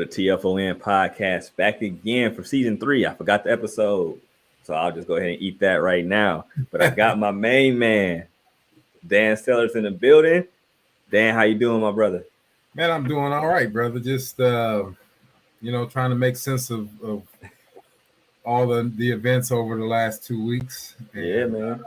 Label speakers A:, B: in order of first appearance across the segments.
A: the TFON podcast back again for season 3. I forgot the episode, so I'll just go ahead and eat that right now. But I got my main man, Dan Sellers, in the building. Dan, how you doing, my brother?
B: Man, I'm doing all right, brother. Just trying to make sense of all the events over the last 2 weeks. And,
A: yeah, man.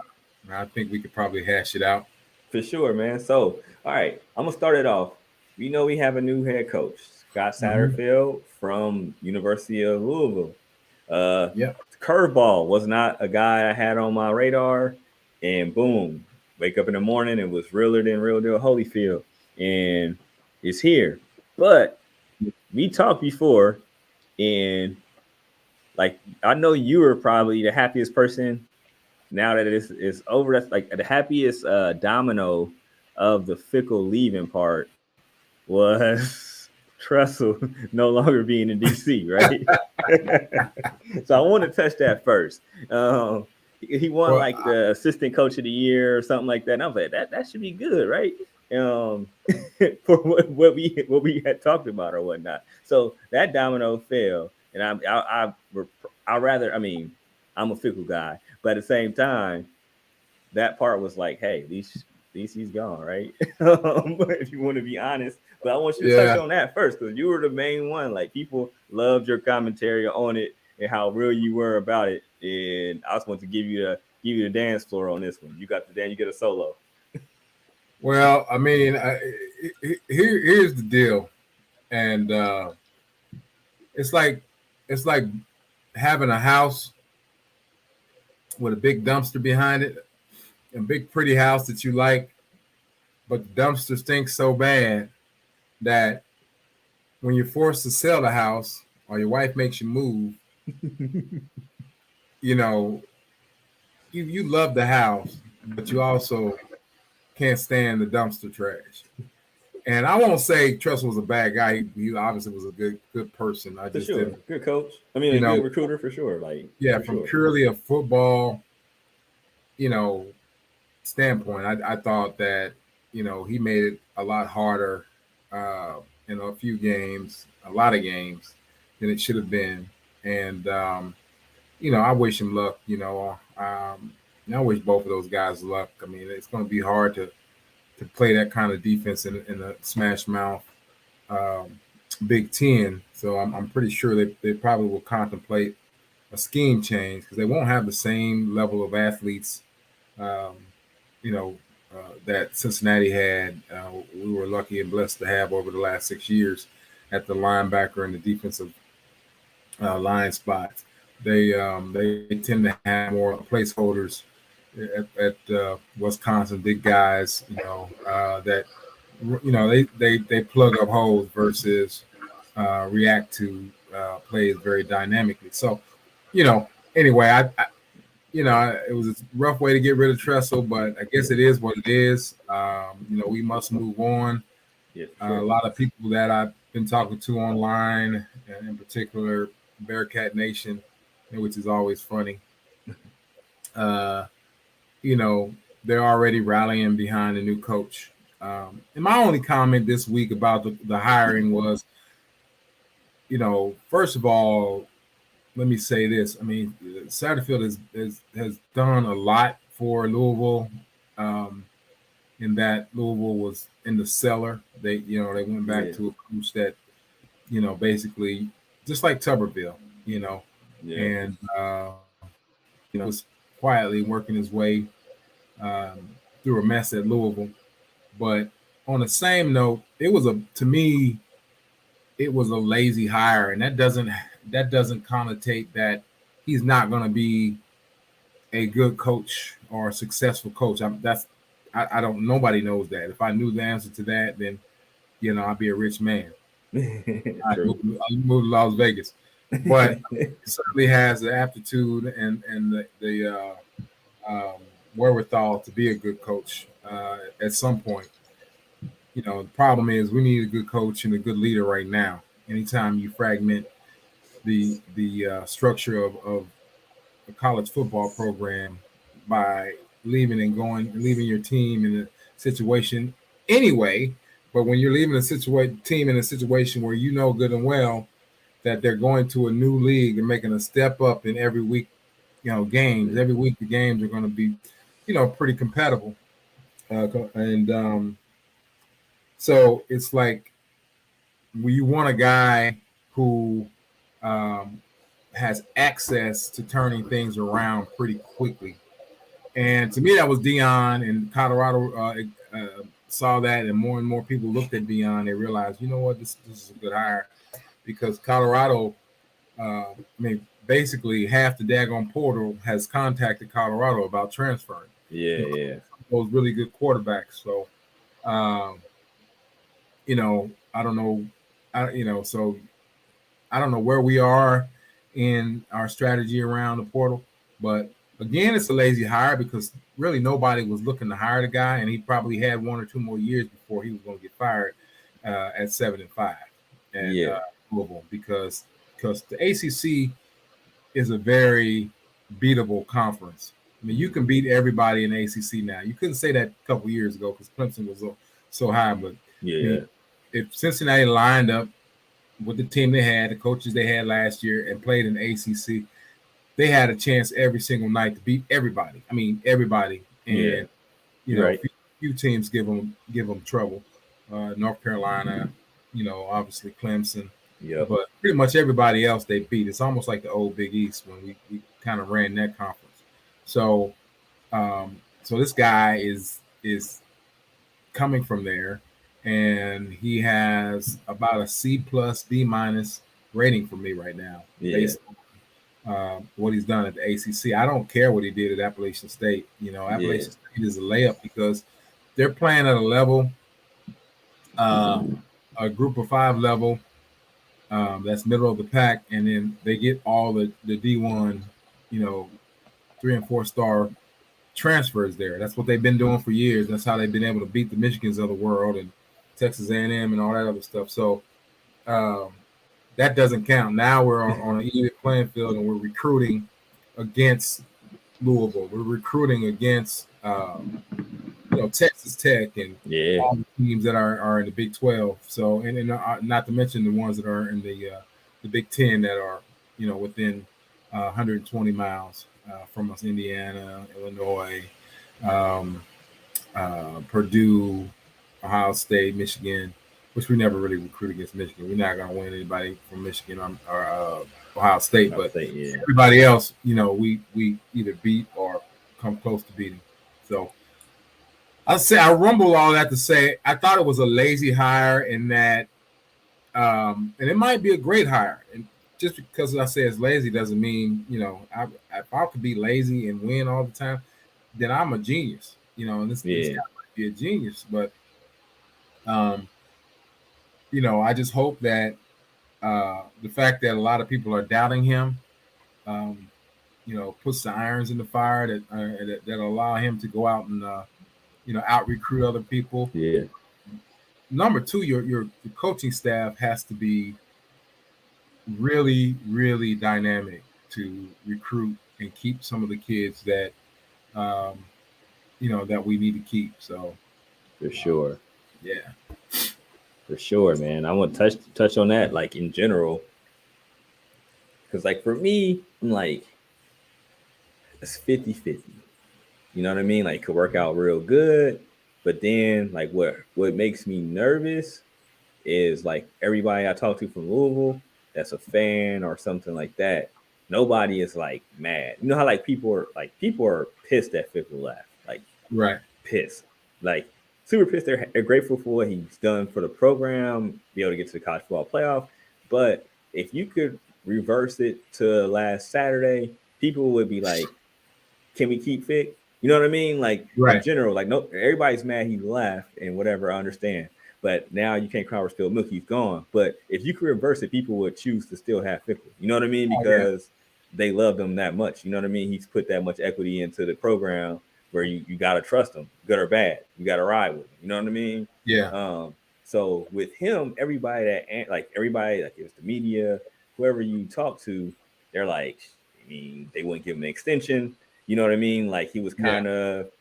B: I think we could probably hash it out.
A: For sure, man. So, all right, I'm gonna start it off. We know we have a new head coach, Scott Satterfield from University of Louisville. Curveball was not a guy I had on my radar, and boom, wake up in the morning, it was realer than real deal Holyfield, and it's here. But we talked before, and like I know you were probably the happiest person now that it's over. That's like the happiest domino of the Fickle leaving part was Tressel no longer being in DC, right? So I want to touch that first. He won the assistant coach of the year or something like that. And I was like, that should be good, right? For what we had talked about or whatnot. So that domino fell, and I'm a Fickle guy, but at the same time, that part was like, hey, at least he's gone, right? If you want to be honest. But I want you to touch on that first, because you were the main one. Like, people loved your commentary on it and how real you were about it. And I just want to give you the dance floor on this one. You get a solo.
B: Well, I mean, here's the deal, and it's like having a house with a big dumpster behind it, a big pretty house that you like, but the dumpster stinks so bad that when you're forced to sell the house or your wife makes you move, you love the house, but you also can't stand the dumpster trash. And I won't say Tressel was a bad guy. He obviously was a good person. I just didn't.
A: Good coach. I mean, a good recruiter for sure.
B: Purely a football, standpoint, I thought that he made it a lot harder in a few games, a lot of games, than it should have been. And I wish him luck. I wish both of those guys luck. I mean, it's going to be hard to play that kind of defense in a smash mouth Big Ten. So I'm pretty sure they probably will contemplate a scheme change, because they won't have the same level of athletes, that Cincinnati had. We were lucky and blessed to have over the last 6 years at the linebacker and the defensive line spots. They tend to have more placeholders at Wisconsin, big guys, that they plug up holes versus react to plays very dynamically. So, anyway, it was a rough way to get rid of Tressel, but I guess it is what it is. We must move on.
A: Yeah,
B: sure. A lot of people that I've been talking to online, and in particular Bearcat Nation, which is always funny, they're already rallying behind a new coach. And my only comment this week about the hiring was, first of all, let me say this. I mean, Satterfield has done a lot for Louisville, in that Louisville was in the cellar. They went back to a coach that, basically just like Tuberville, and was quietly working his way through a mess at Louisville. But on the same note, it was a lazy hire, and that doesn't connotate that he's not going to be a good coach or a successful coach. I don't. Nobody knows that. If I knew the answer to that, then I'd be a rich man. I'd move to Las Vegas. But he certainly has the aptitude and the wherewithal to be a good coach at some point. The problem is we need a good coach and a good leader right now. Anytime you fragment the structure of a college football program by leaving your team in a situation anyway But when you're leaving a team in a situation where you know good and well that they're going to a new league and making a step up in every week, games. Every week the games are going to be, pretty compatible. And so it's like you want a guy who um, has access to turning things around pretty quickly. And to me, that was Dion, and Colorado saw that, and more people looked at Dion. They realized, you know what, this is a good hire because Colorado, basically half the daggone portal has contacted Colorado about transferring.
A: Yeah, yeah.
B: Those really good quarterbacks. So, um, I don't know, so I don't know where we are in our strategy around the portal, but again, it's a lazy hire because really nobody was looking to hire the guy, and he probably had 1 or 2 more years before he was going to get fired at 7-5 at
A: Yeah.
B: Louisville because the ACC is a very beatable conference. I mean, you can beat everybody in the ACC now. You couldn't say that a couple years ago because Clemson was so high, but I
A: Yeah.
B: mean, if Cincinnati lined up with the team they had, the coaches they had last year, and played in the ACC, they had a chance every single night to beat everybody. I mean, everybody.
A: Yeah.
B: And
A: Right.
B: few teams give them trouble. North Carolina, obviously Clemson,
A: Yep.
B: but pretty much everybody else they beat. It's almost like the old Big East when we kind of ran that conference. So, so this guy is coming from there, and he has about a C+D- rating for me right now,
A: Yeah.
B: based on what he's done at the ACC. I don't care what he did at Appalachian State.
A: Yeah.
B: Appalachian State is a layup because they're playing at a level, uh, a group of five level, that's middle of the pack, and then they get all the D1, 3 and 4 star transfers there. That's what they've been doing for years. That's how they've been able to beat the Michigans of the world and Texas A&M and all that other stuff. So um, that doesn't count. Now we're on an even playing field, and we're recruiting against Louisville. We're recruiting against Texas Tech and
A: Yeah.
B: all the teams that are in the Big 12. So and not to mention the ones that are in the Big 10 that are within 120 miles from us: Indiana, Illinois, um, Purdue, Ohio State, Michigan. Which we never really recruit against Michigan. We're not going to win anybody from Michigan or Ohio State,
A: I'll
B: but
A: say, yeah.
B: everybody else, we either beat or come close to beating. So I rumble all that to say I thought it was a lazy hire in that, and it might be a great hire. And just because I say it's lazy doesn't mean if I could be lazy and win all the time, then I'm a genius. And this
A: Yeah.
B: guy might be a genius, but um, I just hope that the fact that a lot of people are doubting him, um, puts the irons in the fire that allow him to go out and out recruit other people.
A: Yeah.
B: Number two, your coaching staff has to be really, really dynamic to recruit and keep some of the kids that um, that we need to keep. So
A: For sure.
B: yeah,
A: For sure, man. I want to touch on that, like in general, because like for me, I'm like it's 50-50. You know what I mean? Like could work out real good, but then like what makes me nervous is like everybody I talk to from Louisville that's a fan or something like that. Nobody is like mad. You know how like people are pissed that Fickle left, like
B: right.
A: pissed, like super pissed. They're grateful for what he's done for the program, be able to get to the college football playoff. But if you could reverse it to last Saturday, people would be like, can we keep Fick? You know what I mean? Like in
B: Right.
A: general, like no, everybody's mad he left and whatever. I understand, but now you can't crown spilled milk. He's gone. But if you could reverse it, people would choose to still have Fickle. You know what I mean?
B: Oh, yeah.
A: Because they love him that much. You know what I mean? He's put that much equity into the program where you gotta trust him, good or bad. You gotta ride with him. You know what I mean?
B: Yeah.
A: Um, so with him, everybody like it's the media, whoever you talk to, they're like, I mean, they wouldn't give him an extension. You know what I mean? Like he was
B: Yeah.
A: kind of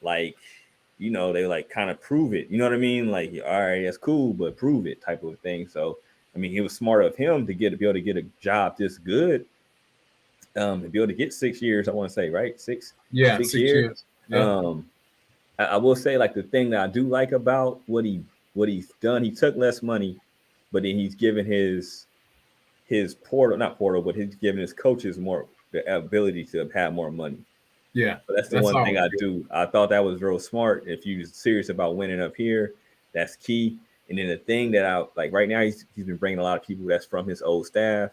A: like they like kind of prove it. You know what I mean? Like, all right, that's cool, but prove it type of thing. So, I mean, it was smart of him to be able to get a job this good, to be able to get 6 years. I want to say, right,
B: Yeah,
A: six
B: 6 years.
A: years.
B: Yeah.
A: I will say, like, the thing that I do like about what he's done, he took less money, but then he's given his portal, not portal, but he's given his coaches more the ability to have more money.
B: Yeah.
A: So that's the
B: That's
A: one thing
B: always
A: I
B: good.
A: do. I thought that was real smart. If you're serious about winning up here, that's key. And then the thing that I like right now, he's been bringing a lot of people that's from his old staff.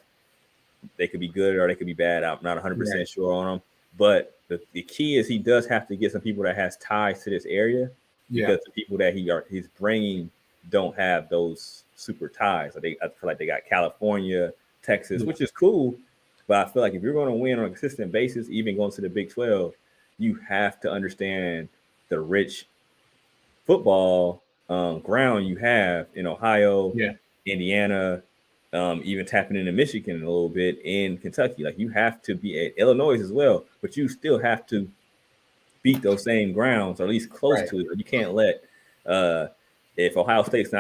A: They could be good or they could be bad. I'm not
B: Right.
A: 100% sure on them. But the key is he does have to get some people that has ties to this area,
B: Yeah.
A: because the people that he's bringing don't have those super ties. I feel like they got California, Texas,
B: Yeah.
A: which is cool. But I feel like if you're going to win on a consistent basis, even going to the Big 12, you have to understand the rich football ground you have in Ohio,
B: Yeah.
A: Indiana, even tapping into Michigan a little bit in Kentucky. Like, you have to be at Illinois as well, but you still have to beat those same grounds, or at least close
B: Right.
A: to it. You can't let uh, if Ohio State's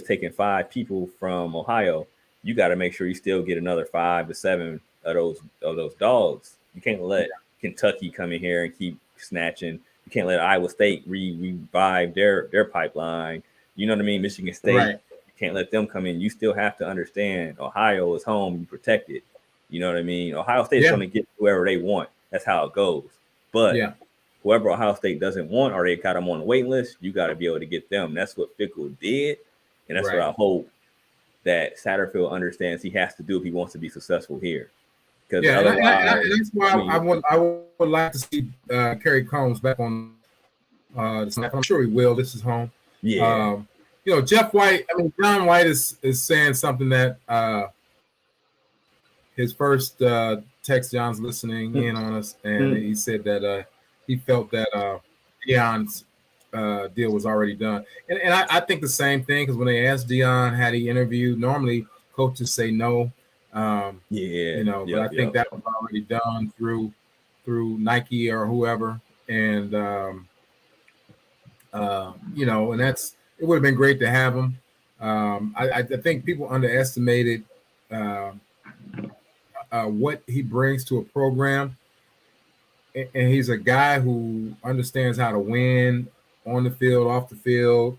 A: taking 5 people from Ohio, you got to make sure you still get another 5 to 7 of those dogs. You can't let Kentucky come in here and keep snatching. You can't let Iowa State revive their pipeline. You know what I mean? Michigan State,
B: Right.
A: you can't let them come in. You still have to understand Ohio is home. You protect it. You know what I mean? Ohio State's
B: Yeah.
A: going to get whoever they want. That's how it goes. But
B: Yeah.
A: whoever Ohio State doesn't want, or they got them on the wait list, you got to be able to get them. That's what Fickle did, and that's what
B: Right.
A: I hope that Satterfield understands he has to do if he wants to be successful here. Because
B: Yeah,
A: otherwise,
B: and that's why
A: I mean,
B: I would like to see Kerry Combs back on the snap. I'm sure he will. This is home.
A: yeah,
B: Um, Jeff White. I mean, John White is saying something that his first text. John's listening in on us, and he said that he felt that Deion's deal was already done, and I think the same thing, because when they asked Deion had he interviewed, normally coaches say no.
A: yeah,
B: But I
A: yep,
B: think
A: yep,
B: that was already done through Nike or whoever, and and it would have been great to have him. I think people underestimated uh, what he brings to a program, and he's a guy who understands how to win on the field, off the field.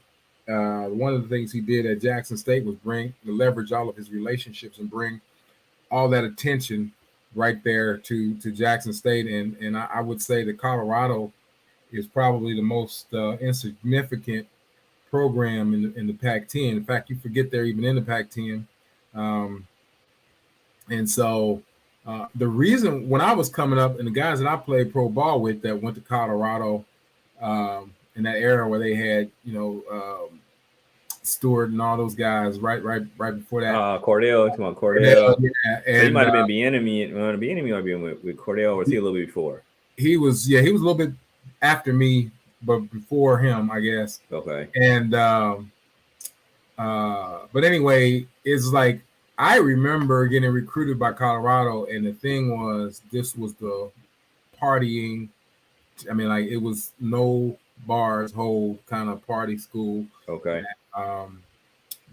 B: One of the things he did at Jackson State was leverage all of his relationships and bring all that attention right there to Jackson State, and I would say that Colorado is probably the most insignificant program in the Pac-10. In fact, you forget they're even in the Pac-10, um, and so the reason when I was coming up, and the guys that I played pro ball with that went to Colorado in that era where they had Stewart and all those guys right before that.
A: Cordell, come on,
B: Cordell,
A: Cordell.
B: yeah,
A: So he
B: and
A: might have been Bieniemy. Bieniemy might have been with Cordell, or was he a little bit before?
B: he was a little bit after me, but before him, I guess.
A: Okay.
B: And but anyway, it's like I remember getting recruited by Colorado, and the thing was, this was the partying. I mean, like, it was no bars hold kind of party school
A: Okay.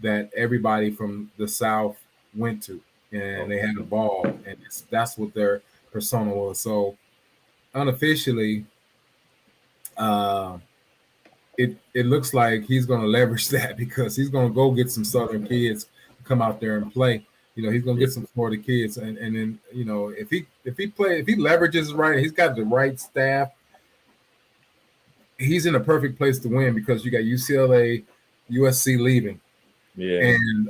B: that everybody from the South went to, and they had a ball, and that's what their persona was. So unofficially, uh, it looks like he's going to leverage that, because he's going to go get some Southern kids to come out there and play. He's going to get some Florida kids, and then if he leverages right, he's got the right staff. He's in a perfect place to win, because you got UCLA, USC leaving,
A: Yeah.
B: and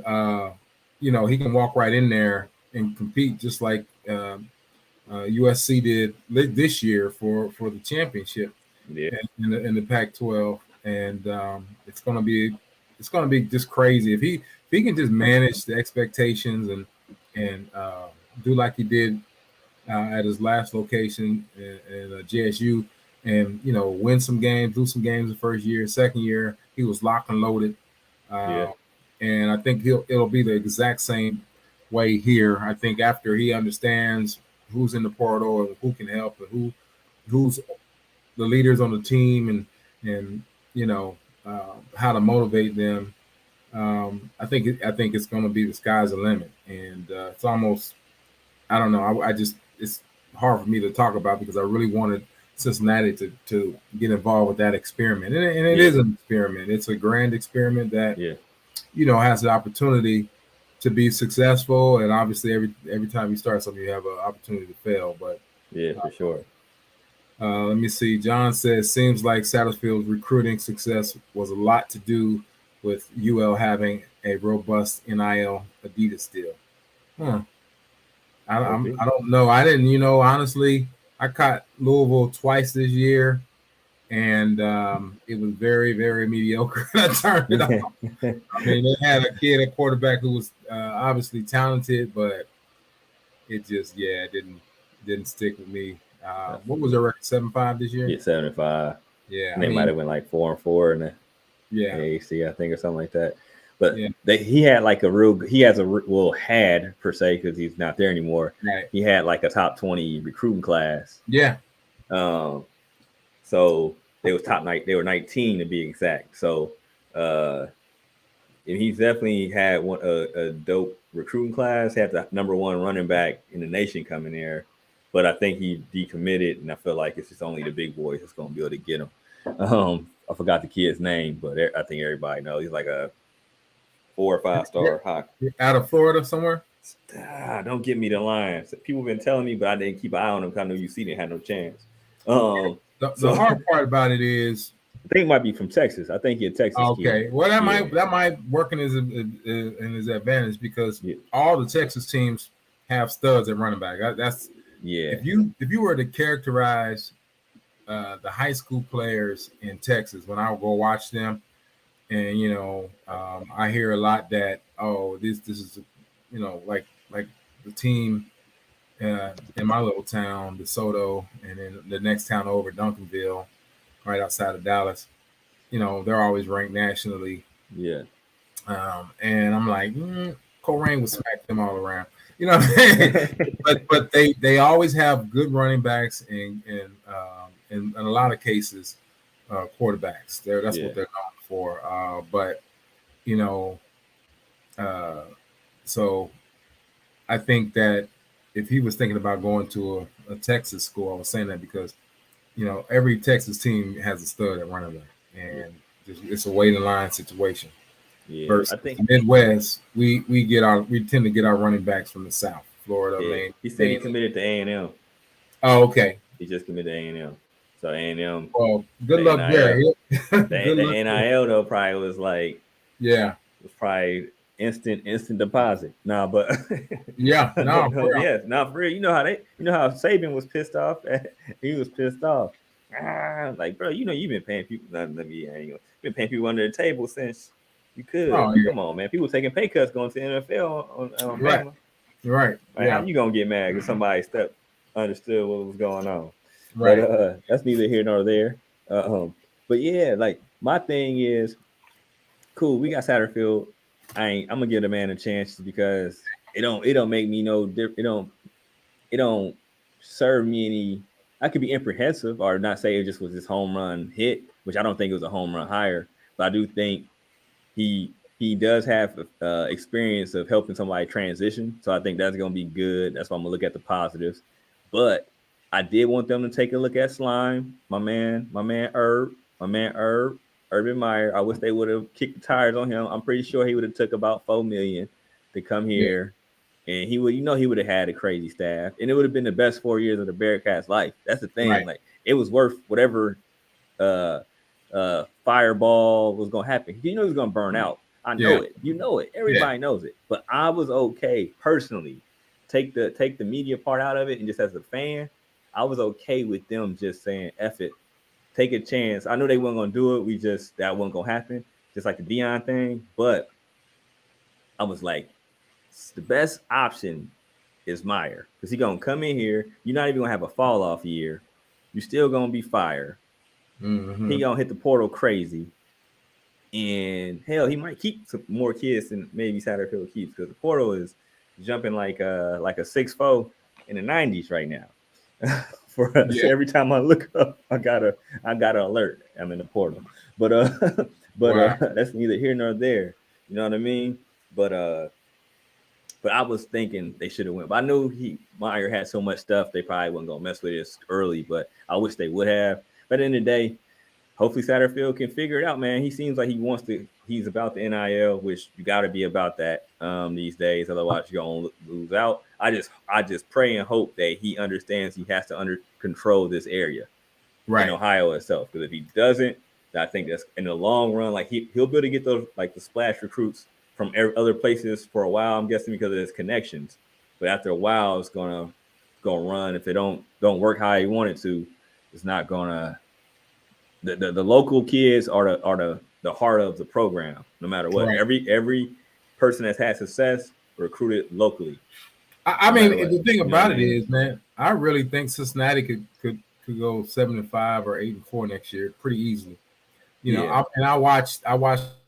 B: he can walk right in there and compete just like USC did this year for the championship.
A: Yeah.
B: In the Pac-12, and it's going to be just crazy if he can just manage the expectations and do like he did at his last location in JSU, and win some games, do some games the first year. Second year, he was locked and loaded,
A: Yeah.
B: and I think it'll be the exact same way here. I think after he understands who's in the portal and who can help and who's the leaders on the team, and you know how to motivate them. I think it's going to be the sky's the limit, and it's almost I don't know. I just it's hard for me to talk about because I really wanted Cincinnati to get involved with that experiment, and it
A: Yeah,
B: is an experiment. It's a grand experiment that
A: yeah,
B: has the opportunity to be successful, and obviously every time you start something, you have an opportunity to fail. But
A: yeah, for sure.
B: let me see. John says, seems like Satterfield's recruiting success was a lot to do with UL having a robust NIL Adidas deal. Huh.
A: Could be.
B: I don't know. I didn't, honestly, I caught Louisville twice this year, and it was very, very mediocre. I turned it off. I mean, they had a kid at quarterback who was obviously talented, but it just, yeah, it didn't stick with me. What was their record? 7-5 this year.
A: Yeah, 75.
B: Yeah,
A: And
B: I
A: they might
B: mean,
A: have went like 4-4 in the
B: yeah,
A: AAC, I think, or something like that. But
B: yeah,
A: he had like he has had per se because he's not there anymore.
B: right,
A: He had like a top 20 recruiting class.
B: yeah,
A: Um, so they was top night. They were 19 to be exact. So uh, and he's definitely had a dope recruiting class. Had the number one running back in the nation coming there, but I think he decommitted, and I feel like it's just only the big boys that's going to be able to get him. I forgot the kid's name, but I think everybody knows he's like a 4 or 5 star high.
B: out of Florida somewhere.
A: Don't get me the Lions. People been telling me, but I didn't keep an eye on them because I know UC didn't have no chance.
B: The
A: So
B: hard part about it is
A: I think it might be from Texas. I think he's a Texas kid.
B: okay. Well,
A: Yeah,
B: that might work in his advantage because
A: yeah,
B: all the Texas teams have studs at running back. That's
A: yeah,
B: if you were to characterize the high school players in Texas when I would go watch them, and I hear a lot that this is like the team in my little town, DeSoto, and then the next town over, Duncanville, right outside of Dallas. They're always ranked nationally.
A: yeah.
B: And I'm like, Colerain would smack them all around. You know what I mean? but they always have good running backs and in a lot of cases, quarterbacks. That's
A: Yeah,
B: what they're known for. But you know, uh, so I think that if he was thinking about going to a Texas school, I was saying that because every Texas team has a stud at running back,
A: yeah,
B: and it's a wait in line situation.
A: yeah. I
B: Versus
A: think
B: Midwest, we tend to get our running backs from the South, Florida,
A: yeah.
B: Maine,
A: He said he
B: mainly.
A: committed to A&M.
B: Oh, okay.
A: He just committed to A&M. So A&M,
B: Well, good
A: the
B: luck there.
A: NIL,
B: Good
A: the
B: luck there.
A: NIL though probably was like
B: Yeah,
A: instant deposit. Nah, but
B: yeah. No, for real.
A: yeah, not for real. You know how Saban was pissed off. He was pissed off. Like bro, you've been paying people. Not let me. You've been paying people under the table since you could.
B: Oh, yeah.
A: Come on, man. People taking pay cuts going to the NFL on
B: Right,
A: Bama.
B: right.
A: Like, how
B: Yeah,
A: you gonna get mad because somebody understood what was going on? But
B: right.
A: that's neither here nor there. But yeah, like my thing is cool. We got Satterfield. I'm gonna give the man a chance because it don't make me no different. It don't serve me any. I could be apprehensive or not say it just was this home run hit, which I don't think it was a home run hire, but I do think he does have experience of helping somebody transition. So I think that's gonna be good. That's why I'm gonna look at the positives. But I did want them to take a look at Slime, my man Urban Meyer. I wish they would have kicked the tires on him. I'm pretty sure he would have took about 4 million to come
B: Yeah,
A: here. And he would have had a crazy staff, and it would have been the best 4 years of the Bearcats' life. That's the thing.
B: right,
A: Like it was worth whatever uh fireball was gonna happen. He was gonna burn out. I
B: yeah,
A: know it. You know it.
B: yeah,
A: Everybody knows it. But I was okay personally. Take the media part out of it, and just as a fan, I was okay with them just saying F it, take a chance. I know they weren't gonna do it. That wasn't gonna happen. Just like the Dion thing. But I was like, the best option is Meyer because he gonna come in here. You're not even gonna have a fall off year. You're still gonna be fired. He
B: mm-hmm.
A: gonna hit the portal crazy. And hell, he might keep some more kids than maybe Satterfield keeps because the portal is jumping like a 6'4" in the 90s right now for us. Every time I look up, I got an alert. I'm in the portal. But
B: Wow.
A: that's neither here nor there. You know what I mean? But but I was thinking they should have went. But I knew Meyer had so much stuff they probably wasn't gonna mess with it early. But I wish they would have. But at the end of the day, hopefully Satterfield can figure it out, man. He seems like he wants to. He's about the NIL, which you got to be about that these days. Otherwise, you're gonna lose out. I just pray and hope that he understands he has to control this area in
B: Right.
A: Ohio itself. Because if he doesn't, I think that's in the long run. Like he'll be able to get those like the splash recruits from other places for a while. I'm guessing because of his connections. But after a while, it's gonna run. If it don't work how he wanted to, it's not gonna. The local kids are the heart of the program. No matter what,
B: Right.
A: every person that's had success recruited locally.
B: I
A: No
B: mean,
A: matter what,
B: the thing
A: you know what
B: about
A: I
B: it
A: mean?
B: is, man, I really think Cincinnati could go 7-5 or 8-4 next year pretty easily. You know,
A: Yeah,
B: I watched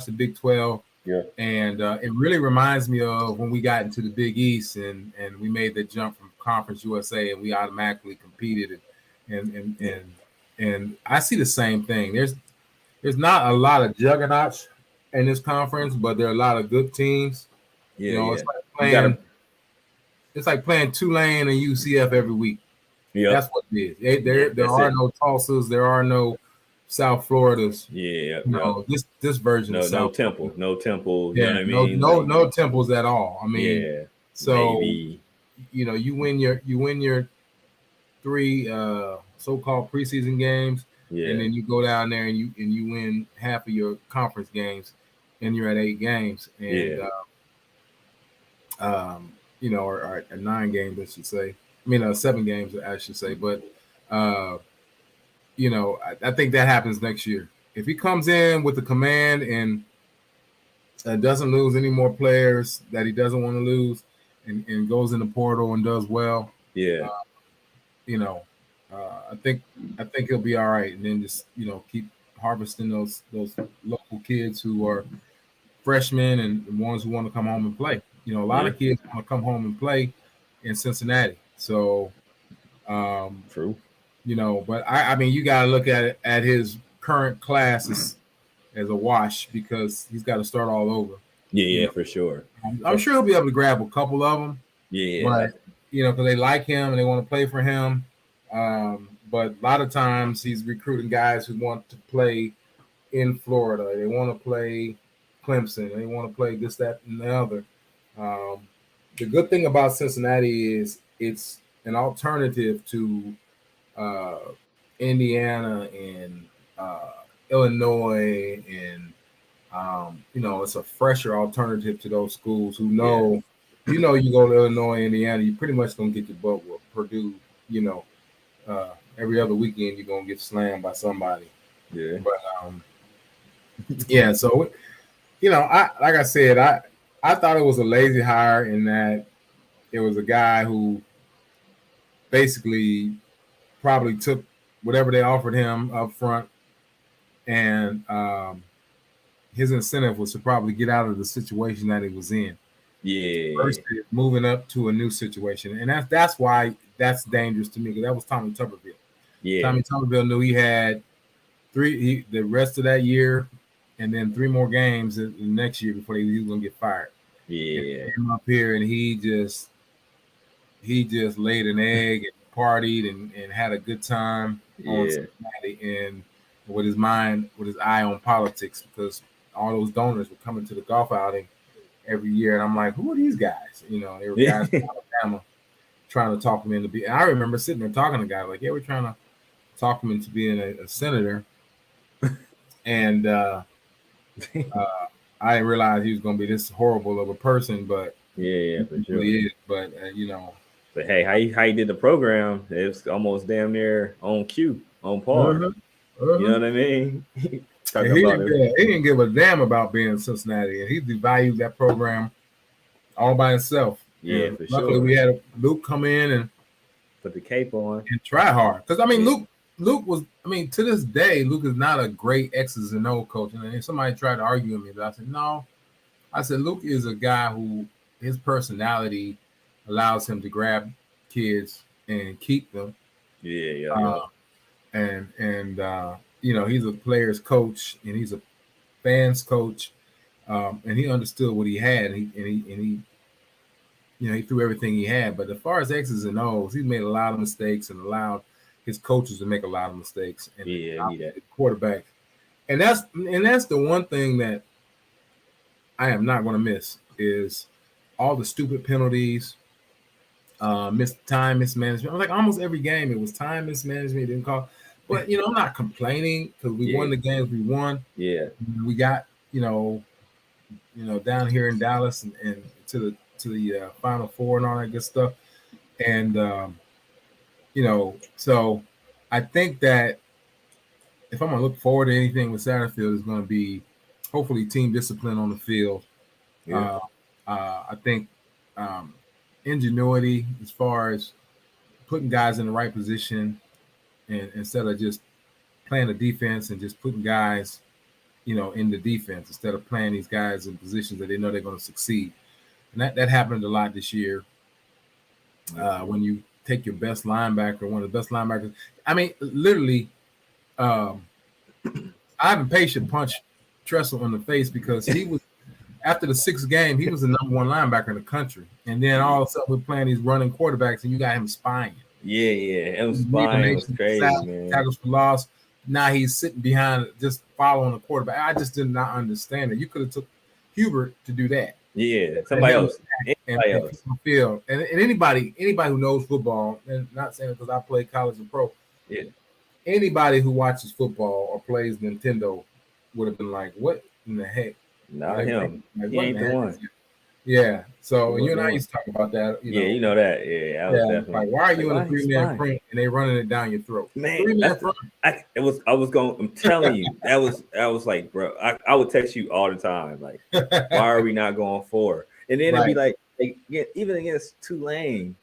B: the Big 12,
A: yeah,
B: and it really reminds me of when we got into the Big East and we made the jump from Conference USA and we automatically competed
A: yeah,
B: and I see the same thing. There's not a lot of juggernauts in this conference, but there are a lot of good teams. You
A: yeah,
B: know,
A: yeah. You gotta,
B: it's like playing Tulane and UCF every week.
A: yep,
B: That's what it is.
A: yeah,
B: There
A: that's
B: are
A: it.
B: no Tulsas, there are no South Floridas.
A: Yeah,
B: You
A: yep.
B: know, this version of
A: No
B: South
A: temple,
B: Florida.
A: no temple. You know
B: Yeah,
A: what I mean? Like,
B: no temples at all. I mean,
A: yeah,
B: so
A: maybe,
B: you know, you win your three so-called preseason games, and
A: yeah,
B: then you go down there and you win half of your conference games, and you're at 8 games, and
A: yeah,
B: you know, or 9 games, I should say. I mean, 7 games, I should say. But uh, you know, I think that happens next year. If he comes in with the command and doesn't lose any more players that he doesn't want to lose, and goes in the portal and does well,
A: yeah,
B: uh, you know, I think he'll be all right. And then just keep harvesting those local kids who are freshmen and the ones who want to come home and play. You know, a lot
A: yeah.
B: of kids want to come home and play in Cincinnati. So, um,
A: True.
B: but I mean, you got to look at his current class as a wash because he's got to start all over.
A: Yeah,
B: You
A: yeah,
B: know,
A: for sure.
B: I'm sure he'll be able to grab a couple of them,
A: Yeah, yeah,
B: but because they like him and they want to play for him. But a lot of times he's recruiting guys who want to play in Florida. They want to play Clemson. They want to play this, that, and the other. Um, the good thing about Cincinnati is it's an alternative to uh, Indiana and uh, Illinois, and it's a fresher alternative to those schools who
A: yeah,
B: know, you go to Illinois, Indiana, you pretty much gonna get your butt with Purdue. Every other weekend you're gonna get slammed by somebody.
A: yeah,
B: But yeah, so I like I said, I thought it was a lazy hire in that it was a guy who basically probably took whatever they offered him up front, and his incentive was to probably get out of the situation that he was in
A: yeah,
B: versus moving up to a new situation, and that's why that's dangerous to me because that was Tommy Tuberville.
A: yeah,
B: Tommy Tuberville knew he had the rest of that year, and then 3 more games the next year before he was going to get fired. And
A: yeah,
B: he came up here and he just laid an egg and partied and had a good time on
A: yeah,
B: Cincinnati and with his eye on politics because all those donors were coming to the golf outing every year, and I'm like, who are these guys? They were guys
A: yeah.
B: from Alabama trying to talk him into being. I remember sitting there talking to guys like, yeah, we're trying to talk him into being a senator, and I didn't realize he was going to be this horrible of a person, but
A: Yeah, yeah,
B: he
A: for sure.
B: really is. But
A: But hey, how you did the program? It's almost damn near on cue, on par.
B: uh-huh,
A: You
B: uh-huh.
A: know what I mean? Talking
B: And
A: about it.
B: he didn't give a damn about being in Cincinnati, and he devalued that program all by himself.
A: Yeah,
B: And
A: for
B: luckily,
A: sure.
B: we had Luke come in
A: Put the cape on.
B: and try hard. Because I mean,
A: Yeah,
B: Luke was. I mean, to this day, Luke is not a great X's and O coach. And somebody tried to argue with me, but I said no. I said Luke is a guy who his personality allows him to grab kids and keep them.
A: Yeah.
B: And he's a player's coach and he's a fans coach, and he understood what he had, and he threw everything he had. But as far as X's and O's, he made a lot of mistakes and allowed his coaches to make a lot of mistakes, and
A: that
B: quarterback. And that's the one thing that I am not going to miss is all the stupid penalties, time mismanagement. Like almost every game, it was time mismanagement. Didn't call, but I'm not complaining because we won the games we won.
A: Yeah,
B: we got down here in Dallas and to the Final Four and all that good stuff, and so I think that if I'm gonna look forward to anything with Satterfield, is going to be hopefully team discipline on the field.
A: Yeah.
B: I think ingenuity as far as putting guys in the right position, and instead of just playing the defense and just putting guys, in the defense instead of playing these guys in positions that they know they're going to succeed. And that happened a lot this year. When you take your best linebacker, one of the best linebackers. I mean, literally, Ivan Patient punched Tressel in the face because he was after the sixth game, he was the number one linebacker in the country. And then all of a sudden we're playing these running quarterbacks and you got him spying.
A: Yeah. It was spying. It was crazy, man.
B: Tackles for loss. Now he's sitting behind, just following the quarterback. I just did not understand it. You could have took Hubert to do that.
A: Yeah, somebody else. Anybody else.
B: Field. And anybody who knows football, and not saying it because I played college and pro.
A: Yeah.
B: Anybody who watches football or plays Nintendo would have been like, "What in the heck?"
A: Not him. He ain't the one.
B: Yeah. So you and I used to talk about that.
A: You know that. Yeah. I was definitely.
B: Like, why are you in a 3-man front and they running it down your throat?
A: Man, I'm telling you, that was like, bro, I would text you all the time, like, why are we not going forward? And then it'd be like, even against Tulane,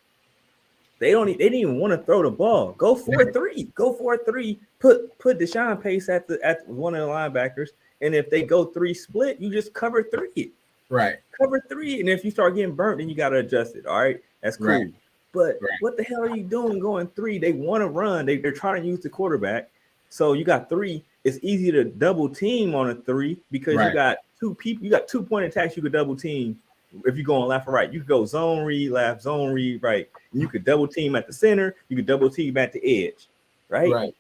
A: they didn't even want to throw the ball. Go for a three. Put Deshaun Pace at one of the linebackers, and if they go three split, you just cover three.
B: Right.
A: Cover three, and if you start getting burnt, then you got to adjust it. All right, that's cool. Right. But what the hell are you doing going three? They want to run. They're trying to use the quarterback. So you got three. It's easy to double team on a three because you got two people. You got 2-point attacks. You could double team if you're going left or right. You could go zone read left, zone read right. And you could double team at the center. You could double team at the edge. Right.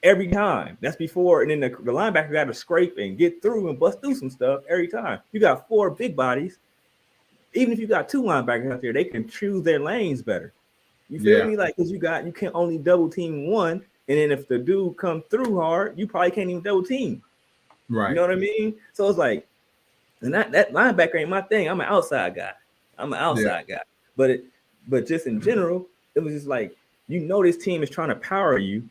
A: Every time. That's before. And then the linebacker got to scrape and get through and bust through some stuff every time. You got 4 big bodies. Even if you got 2 linebackers out there, they can choose their lanes better. You feel me? Like, because you can only double team one. And then if the dude come through hard, you probably can't even double team.
B: Right.
A: You know what I mean? So it's like, and that linebacker ain't my thing. I'm an outside guy. guy. But just in general, it was just like, this team is trying to power you.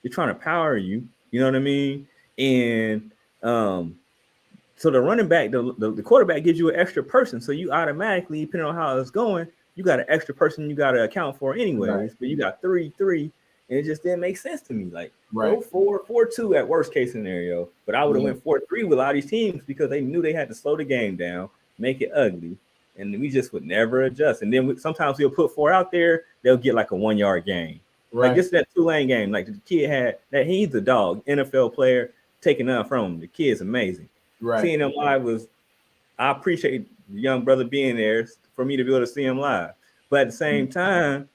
A: They're trying to power you. You know what I mean? And so the running back, the quarterback gives you an extra person. So you automatically, depending on how it's going, you got an extra person you got to account for anyways. Right. But you got 3-3, and it just didn't make sense to me. Like, go 4-4-2 at worst case scenario. But I would have went 4-3 with a lot of these teams because they knew they had to slow the game down, make it ugly, and we just would never adjust. And then sometimes we'll put 4 out there, they'll get like a 1-yard gain. Right. Like this that Tulane game, like the kid had that, he's a dog, NFL player, taking nothing from him. The kid's amazing.
B: Right.
A: Seeing him live I appreciate the young brother being there for me to be able to see him live. But at the same time,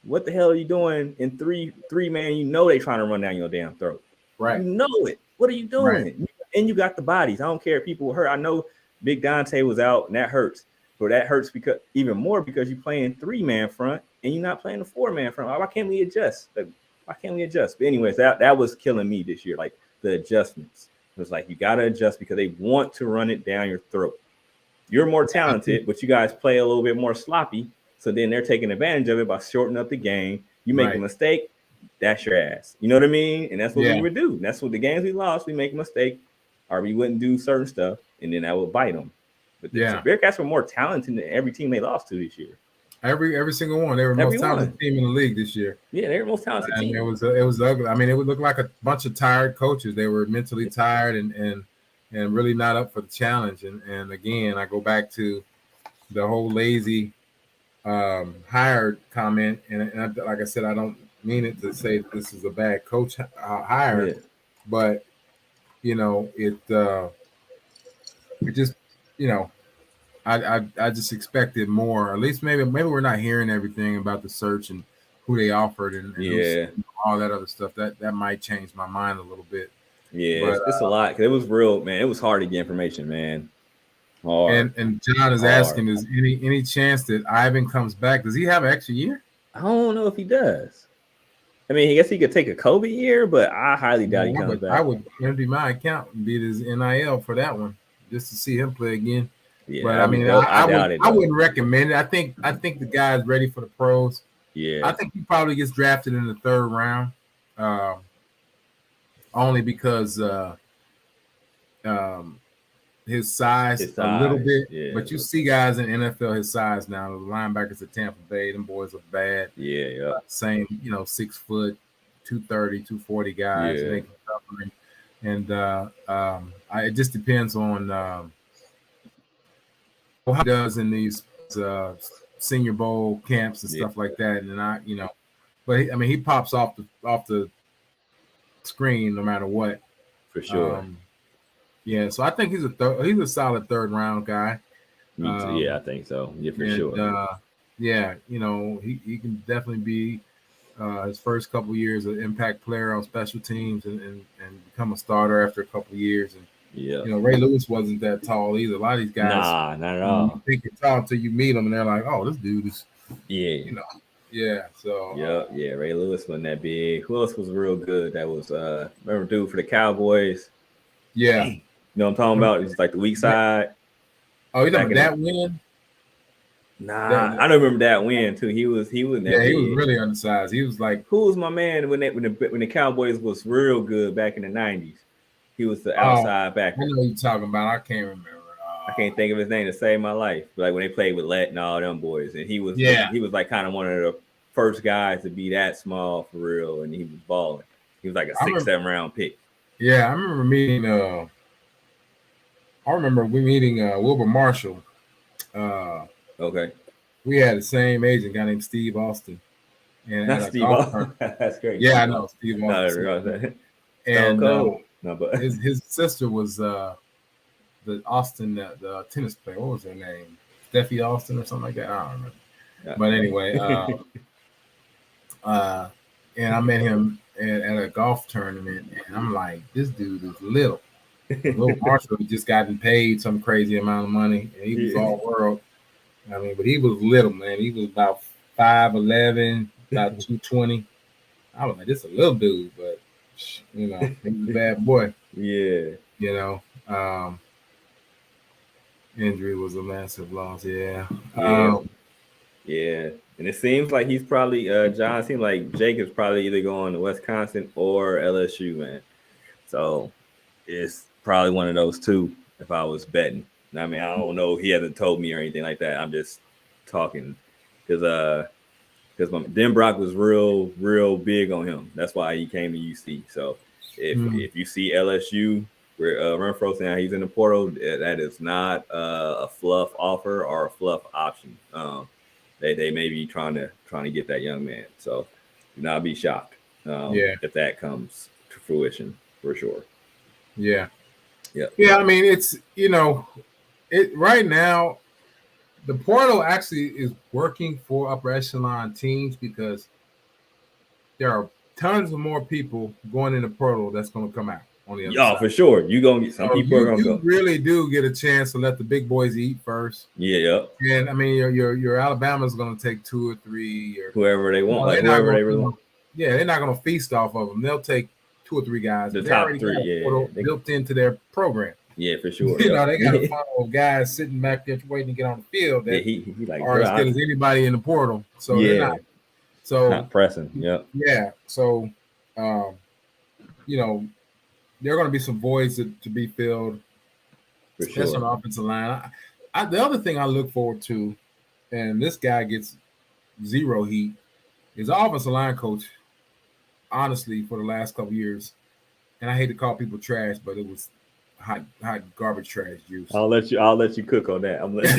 A: what the hell are you doing in three man? You know they trying to run down your damn throat.
B: Right.
A: You know it. What are you doing? Right. And you got the bodies. I don't care if people were hurt. I know Big Dante was out, and that hurts. But that hurts because you're playing 3-man front and you're not playing a 4-man front. Why can't we adjust? Like, why can't we adjust? But anyways, that was killing me this year. Like the adjustments. It was like you gotta adjust because they want to run it down your throat. You're more talented, but you guys play a little bit more sloppy. So then they're taking advantage of it by shortening up the game. You make a mistake, that's your ass. You know what I mean? And that's what we would do. That's what the games we lost. We make a mistake, or we wouldn't do certain stuff, and then that would bite them. But the Bearcats were more talented than every team they lost to this year.
B: Every single one. They were the most talented team in the league this year.
A: Yeah, they were the most talented team.
B: It was ugly. I mean, it would look like a bunch of tired coaches. They were mentally tired and really not up for the challenge. And again, I go back to the whole lazy hired comment. And like I said, I don't mean it to say that this is a bad coach hire, but it just I just expected more. At least maybe we're not hearing everything about the search and who they offered and all that other stuff. That might change my mind a little bit.
A: Yeah, but, it's a lot. 'Cause it was real, man. It was hard to get information, man. Hard.
B: And John is asking, is any chance that Ivan comes back? Does he have an extra year?
A: I don't know if he does. I mean, I guess he could take a Kobe year, but I highly doubt he comes back.
B: I would empty my account and beat his NIL for that one just to see him play again.
A: Yeah,
B: but I mean, I wouldn't recommend it. I think the guy's ready for the pros.
A: Yeah,
B: I think he probably gets drafted in the 3rd round, only because his size a little bit. Yeah, but you see guys in NFL his size now. The linebackers at Tampa Bay, them boys are bad.
A: Yeah.
B: Same, 6 foot, 230, 240 guys.
A: Yeah.
B: And it just depends on how he does in these Senior Bowl camps and stuff like that. And but he pops off the screen no matter what.
A: For sure.
B: Yeah, so I think he's a solid 3rd round guy.
A: Me too. Yeah, I think so. Yeah, for sure.
B: Yeah, he can definitely be his first couple of years an impact player on special teams and become a starter after a couple of years. And Ray Lewis wasn't that tall either. A lot of these guys,
A: nah, not at all.
B: You think you're tall until you meet them, and they're like, "Oh, this dude is." Yeah. So.
A: Yeah. Ray Lewis wasn't that big. Who else was real good? That was remember dude for the Cowboys.
B: Yeah.
A: Dang. You know what I'm talking about? He's like the weak side.
B: Oh, you talking about that win?
A: Nah, I don't remember that win too. He was
B: he was really undersized. He was like,
A: who was my man when the Cowboys was real good back in the 90s? He was the outside backer.
B: I know you're talking about. I can't remember.
A: I can't think of his name to save my life. But like when they played with Let and all them boys, and he was like kind of one of the first guys to be that small for real, and he was balling. He was like a 6-7 round pick.
B: Yeah, I remember meeting. Wilbur Marshall.
A: Okay.
B: We had the same agent, guy named Steve Austin. And
A: not Steve Austin. That's great.
B: Yeah, I know Steve Austin.
A: But
B: his sister was the Austin, the tennis player. What was her name? Steffi Austin or something like that. I don't remember. Yeah. But anyway, and I met him at a golf tournament, and I'm like, this dude is little. Little Marshall had just gotten paid some crazy amount of money, and he was all world. I mean, but he was little, man. He was about 5'11", about 220. I was like, this is a little dude, but he was a bad boy.
A: Yeah.
B: Injury was a massive loss. Yeah.
A: Yeah. And it seems like he's probably John. It seems like Jacob's probably either going to Wisconsin or LSU, man. So it's probably one of those two. If I was betting, I mean, I don't know. He hasn't told me or anything like that. I'm just talking because Denbrock was real big on him. That's why he came to UC. So if you see LSU where Renfro saying he's in the portal, that is not a fluff offer or a fluff option. They may be trying to get that young man. So do not be shocked if that comes to fruition for sure.
B: Yeah.
A: Yeah.
B: I mean, it's right now the portal actually is working for upper echelon teams because there are tons of more people going in the portal that's going to come out on the other side.
A: For sure. You gonna get some people are gonna go.
B: You really do get a chance to let the big boys eat first.
A: Yeah.
B: And I mean, your Alabama's going to take 2 or 3 or
A: whoever they want, whoever they really want.
B: Yeah, they're not going to feast off of them. They'll take 2 or 3 guys.
A: The top 3,
B: built into their program.
A: Yeah, for sure.
B: They got a funnel of guys sitting back there waiting to get on the field that
A: he like,
B: are as good as anybody in the portal. So they're not. So
A: not pressing. Yeah.
B: Yeah. So, there are going to be some voids to be filled, especially on the offensive line. The other thing I look forward to, and this guy gets zero heat, is our offensive line coach. Honestly, for the last couple of years, and I hate to call people trash, but it was hot garbage trash juice.
A: I'll let you cook on that. I'm letting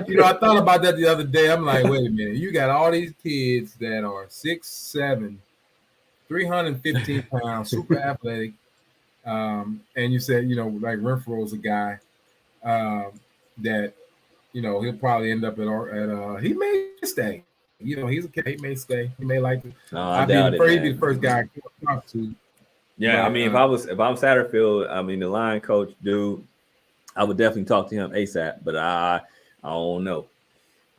A: you.
B: I thought about that the other day. I'm like, wait a minute, you got all these kids that are 6'7", 315 pounds, super athletic, and you said, like Renfro's a guy that he'll probably end up at he may stay. He's a kid. He may stay. He may like to.
A: No, I doubt it,
B: He'd be
A: man.
B: the first guy I talk to.
A: Yeah, I mean, if I'm Satterfield, I mean the line coach dude, I would definitely talk to him ASAP. But I don't know.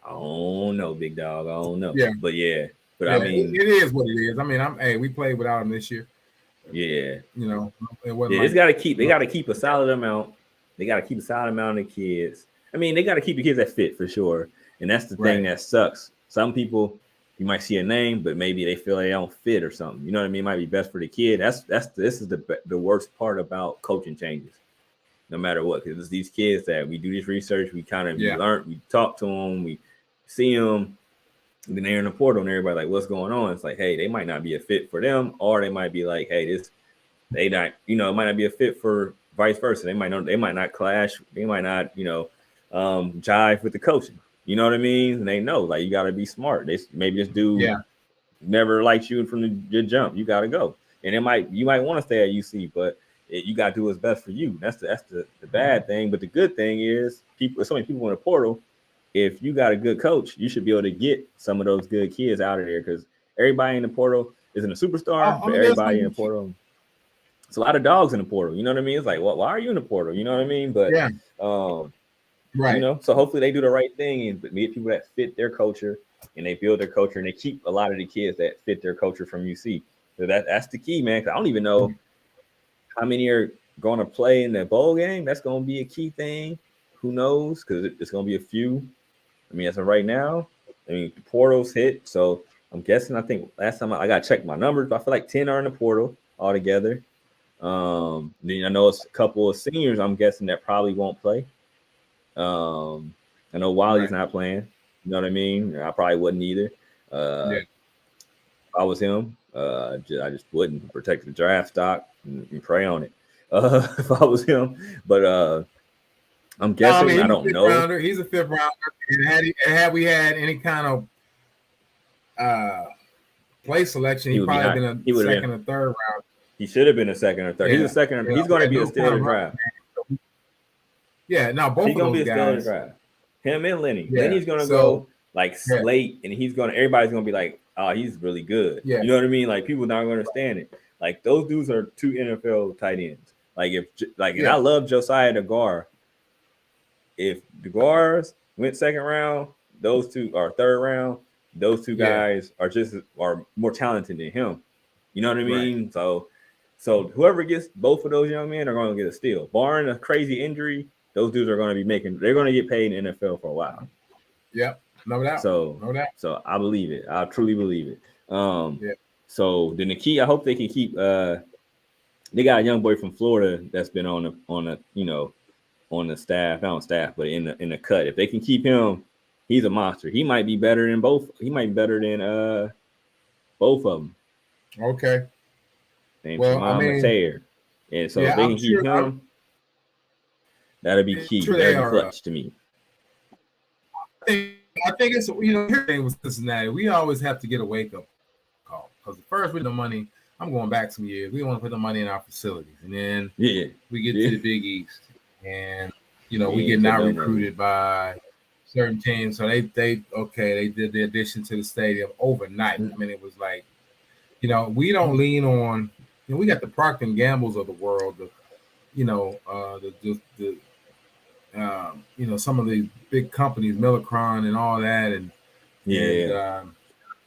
A: I don't know, big dog. I don't know.
B: Yeah.
A: But yeah. But
B: yeah,
A: I mean,
B: it is what it is. I mean, we played without him this year.
A: Yeah.
B: It wasn't.
A: It's got to keep. They got to keep a solid amount. They got to keep a solid amount of kids. I mean, they got to keep the kids that fit for sure. And that's the thing that sucks. Some people, you might see a name, but maybe they feel they don't fit or something. You know what I mean? It might be best for the kid. This is the worst part about coaching changes. No matter what, because it's these kids that we do this research, we kind of learn, we talk to them, we see them, and then they're in the portal, and everybody like, what's going on? It's like, hey, they might not be a fit for them, or they might be like, hey, they not, it might not be a fit for vice versa. They might not clash, they might not, jive with the coaching. You know what I mean? And they know, like, you got to be smart. Maybe this dude never liked you from the jump. You got to go, and you might want to stay at UC, but you got to do what's best for you. That's the bad thing. But the good thing is, so many people in the portal. If you got a good coach, you should be able to get some of those good kids out of there, because everybody in the portal isn't a superstar, but everybody in the portal. It's a lot of dogs in the portal. You know what I mean? It's like, well, why are you in the portal? You know what I mean? But right. So hopefully they do the right thing and meet people that fit their culture, and they build their culture, and they keep a lot of the kids that fit their culture from UC. So that's the key, man. 'Cause I don't even know how many are going to play in the bowl game. That's going to be a key thing. Who knows? Because it's going to be a few. I mean, as of right now, the portal's hit. So I'm guessing, I think last time I got to check my numbers, but I feel like 10 are in the portal altogether. Then I know it's a couple of seniors, I'm guessing, that probably won't play. I know Wiley's not playing. You know what I mean? I probably wouldn't either. If I was him, I just wouldn't protect the draft stock and pray on it. If I was him, but I'm guessing. I don't know.
B: Rounder. He's a fifth rounder. And had we had any kind of play selection, he'd probably been a second or third round.
A: He should have been a second or third. He's a second. He's going to be a steal of the draft.
B: Yeah, now both
A: he's
B: of those
A: guys. He's going to be a steal of the draft. Him and Lenny. Lenny's going to go like slate, and everybody's going to be like, oh, he's really good.
B: Yeah.
A: You know what I mean? Like, people not going to understand it. Like, those dudes are 2 NFL tight ends. And I love Josiah DeGar. If DeGars went second round, those two are third round. Those two guys are more talented than him. You know what I mean? Right. So whoever gets both of those young men are going to get a steal. Barring a crazy injury, those dudes are going to they're going to get paid in the NFL for a while.
B: Yep, no doubt.
A: So I believe it. I truly believe it. So then the key, I hope they can keep. They got a young boy from Florida that's been on the staff, not on staff, but in the cut. If they can keep him, he's a monster. He might be better than both. He might be better than both of them.
B: Okay.
A: Named Mateer. And so if they can keep him, that'll be key. That'll be clutch to me.
B: I think it's here thing with Cincinnati. We always have to get a wake up call, because first with the money, I'm going back some years. We want to put the money in our facilities, and then we get to the Big East, and we get now recruited by certain teams. So they did the addition to the stadium overnight. I mean, it was like, we don't lean on. We got the Procter and Gambles of the world, some of the big companies, Millicron and all that, and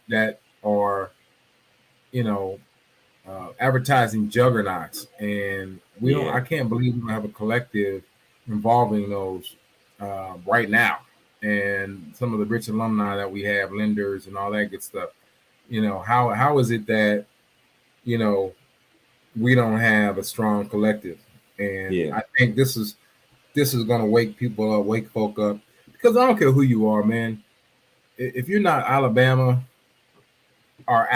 B: that are, advertising juggernauts, and we don't. I can't believe we don't have a collective involving those right now, and some of the rich alumni that we have, lenders and all that good stuff. How is it that we don't have a strong collective? And I think this is going to wake people up, wake folk up, because I don't care who you are, man. If you're not Alabama, or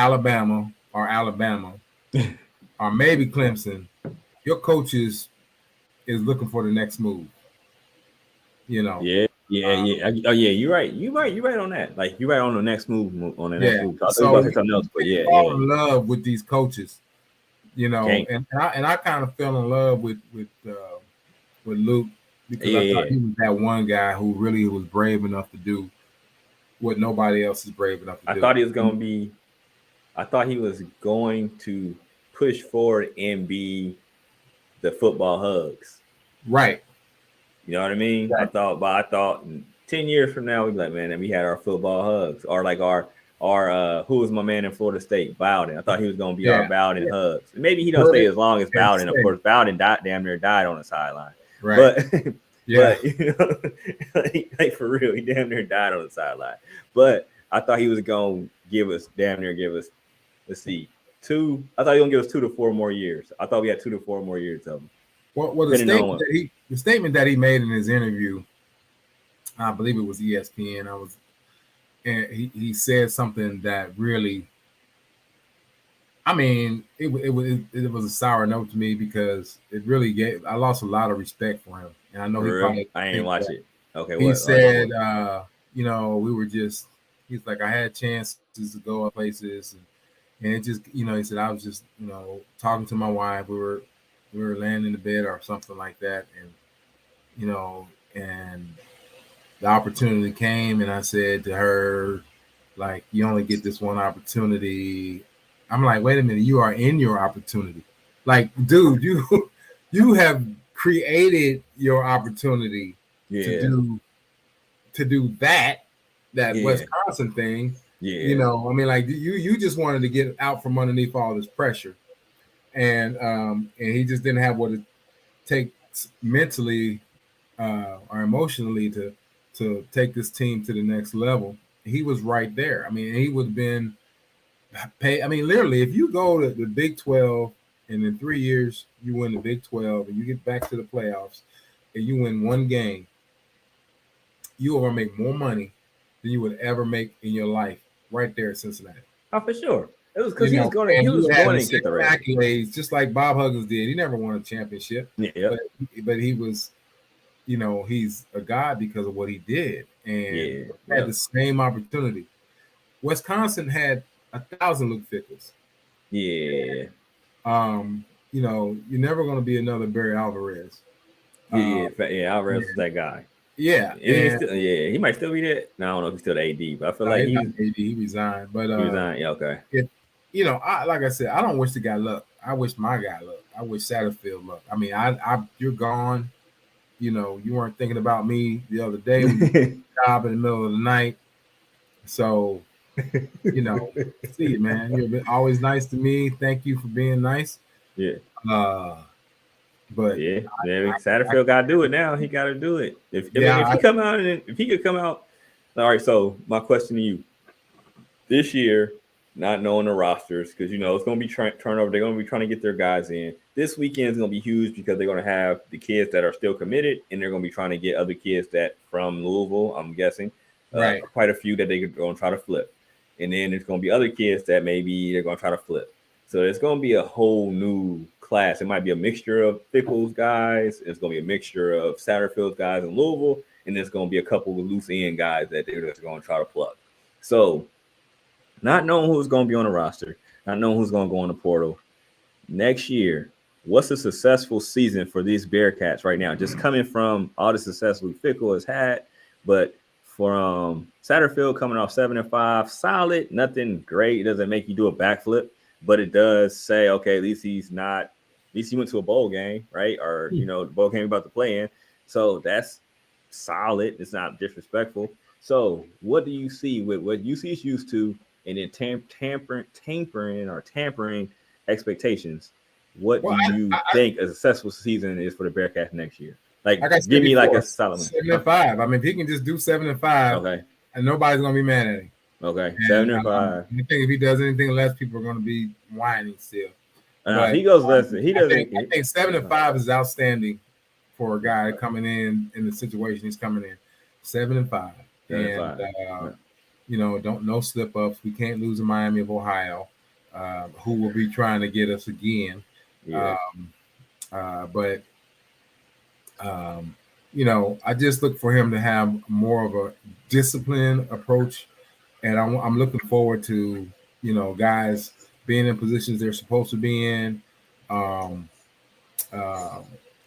B: maybe Clemson, your coaches is looking for the next move. You know.
A: Yeah, yeah, yeah. Oh, yeah. You're right. You're right. You're right on that. Like you're right on the next move. On the next
B: Yeah.
A: move. I thought you were
B: So
A: about to say something else, but yeah,
B: fall
A: yeah.
B: in love with these coaches. You know,
A: Can't.
B: and I kind of fell in love with Luke because
A: Yeah,
B: I thought
A: yeah.
B: he was that one guy who really was brave enough to do what nobody else is brave enough to
A: I
B: do.
A: thought he was gonna be. I thought he was going to push forward and be the football hugs.
B: Right.
A: You know what I mean?
B: Right.
A: I thought 10 years from now we'd be like, man, we had our football hugs, or like our who was my man in Florida State, Bowden. I thought he was gonna be our
B: Yeah.
A: Bowden
B: Yeah.
A: hugs. Maybe he don't stay
B: Good.
A: as long as
B: And
A: Bowden. Of
B: stay.
A: course, Bowden damn near died on the sideline,
B: Right.
A: but
B: Yeah.
A: but you know, like for real, he damn near died on the sideline. But I thought he was gonna damn near give us. Let's see, two. I thought he was gonna give us 2 to 4 more years. I thought we had 2 to 4 more years of him.
B: Well,
A: Depending on what.
B: the statement that he made in his interview, I believe it was ESPN. And he said something that really, I mean, it was a sour note to me because it really I lost a lot of respect for him, and I know he
A: For real?
B: probably
A: I ain't
B: think
A: watch
B: that.
A: it. Okay,
B: He
A: what? Like
B: said,
A: what?
B: you know, we were just. He's like, I had chances to go other places, and it just, you know, he said I was just, you know, talking to my wife. We were laying in the bed or something like that, and you know, and the opportunity came, and I said to her, like, you only get this one opportunity. I'm like, wait a minute, you are in your opportunity. Like, dude, you have created your opportunity to
A: Yeah,
B: do that
A: yeah,
B: Wisconsin thing. You
A: yeah,
B: know, I mean, like you just wanted to get out from underneath all this pressure. And he just didn't have what it takes mentally or emotionally to take this team to the next level. He was right there. I mean, he would have been paid. I mean, literally, if you go to the Big 12 and in 3 years you win the Big 12 and you get back to the playoffs and you win one game, you are gonna make more money than you would ever make in your life right there at Cincinnati.
A: oh, for sure. It was because
B: You
A: he was
B: know,
A: going to
B: and
A: he
B: you
A: was
B: had
A: going
B: the
A: to
B: same
A: get the rest.
B: accolades, just like Bob Huggins did. He never won a championship,
A: Yeah, yep.
B: but he was, you know, he's a god because of what he did, and
A: Yeah,
B: had the
A: yep.
B: same opportunity. Wisconsin had 1,000 Luke Fickles.
A: Yeah,
B: You know, you're never going to be another Barry Alvarez.
A: yeah,
B: Um,
A: yeah. Alvarez was that guy.
B: yeah,
A: And he's
B: and
A: still, yeah, he might still be there. No, I don't know if he's still the AD, but I feel like
B: he's not AD, he resigned. But
A: he was on. Yeah, okay.
B: if you know, like I said, I don't wish the guy luck. I wish my guy luck. I wish Satterfield luck. I mean, you're gone. You know, you weren't thinking about me the other day when you job in the middle of the night. So, you know, see you, man. You've been always nice to me. Thank you for being nice.
A: Yeah,
B: Uh, but
A: yeah. Yeah,
B: I
A: Satterfield got to do it now. He got to do it. If I mean,
B: yeah,
A: if he come out and if he could come out. All right. So my question to you: this year, not knowing the rosters, because you know it's going to be turnover. They're going to be trying to get their guys in. This weekend is going to be huge because they're going to have the kids that are still committed, and they're going to be trying to get other kids that from Louisville. I'm guessing
B: right.
A: quite a few that they're going to try to flip, and then there's going to be other kids that maybe they're going to try to flip. So it's going to be a whole new class. It might be a mixture of Pickles guys. It's going to be a mixture of Satterfield guys in Louisville, and there's going to be a couple of loose end guys that they're just going to try to plug. So not knowing who's going to be on the roster, not knowing who's going to go in the portal next year. What's a successful season for these Bearcats right now? Just coming from all the success Luke Fickle has had, but from Satterfield coming off 7-5, solid, nothing great. It doesn't make you do a backflip, but it does say, okay, at least he's not. At least he went to a bowl game, right? Or you know, the bowl game about to play in. So that's solid. It's not disrespectful. So what do you see with what UC is used to? And then tampering expectations. What do
B: Well,
A: you think a successful season is for the Bearcats next year? Like,
B: like I said
A: give me like
B: before,
A: a solid
B: 7-5. I mean, if he can just do 7-5,
A: okay,
B: and nobody's gonna be mad at him.
A: okay,
B: And
A: 7-5.
B: I think if he does anything less, people are gonna be whining still.
A: If
B: But
A: he goes less, he doesn't.
B: I think 7-5 is outstanding for a guy coming in the situation he's coming in. 7-5,
A: 7-5.
B: and you know, no slip ups. We can't lose to Miami of Ohio, who will be trying to get us again.
A: Yeah.
B: But I just look for him to have more of a disciplined approach, and I'm looking forward to guys being in positions they're supposed to be in. Um, uh, I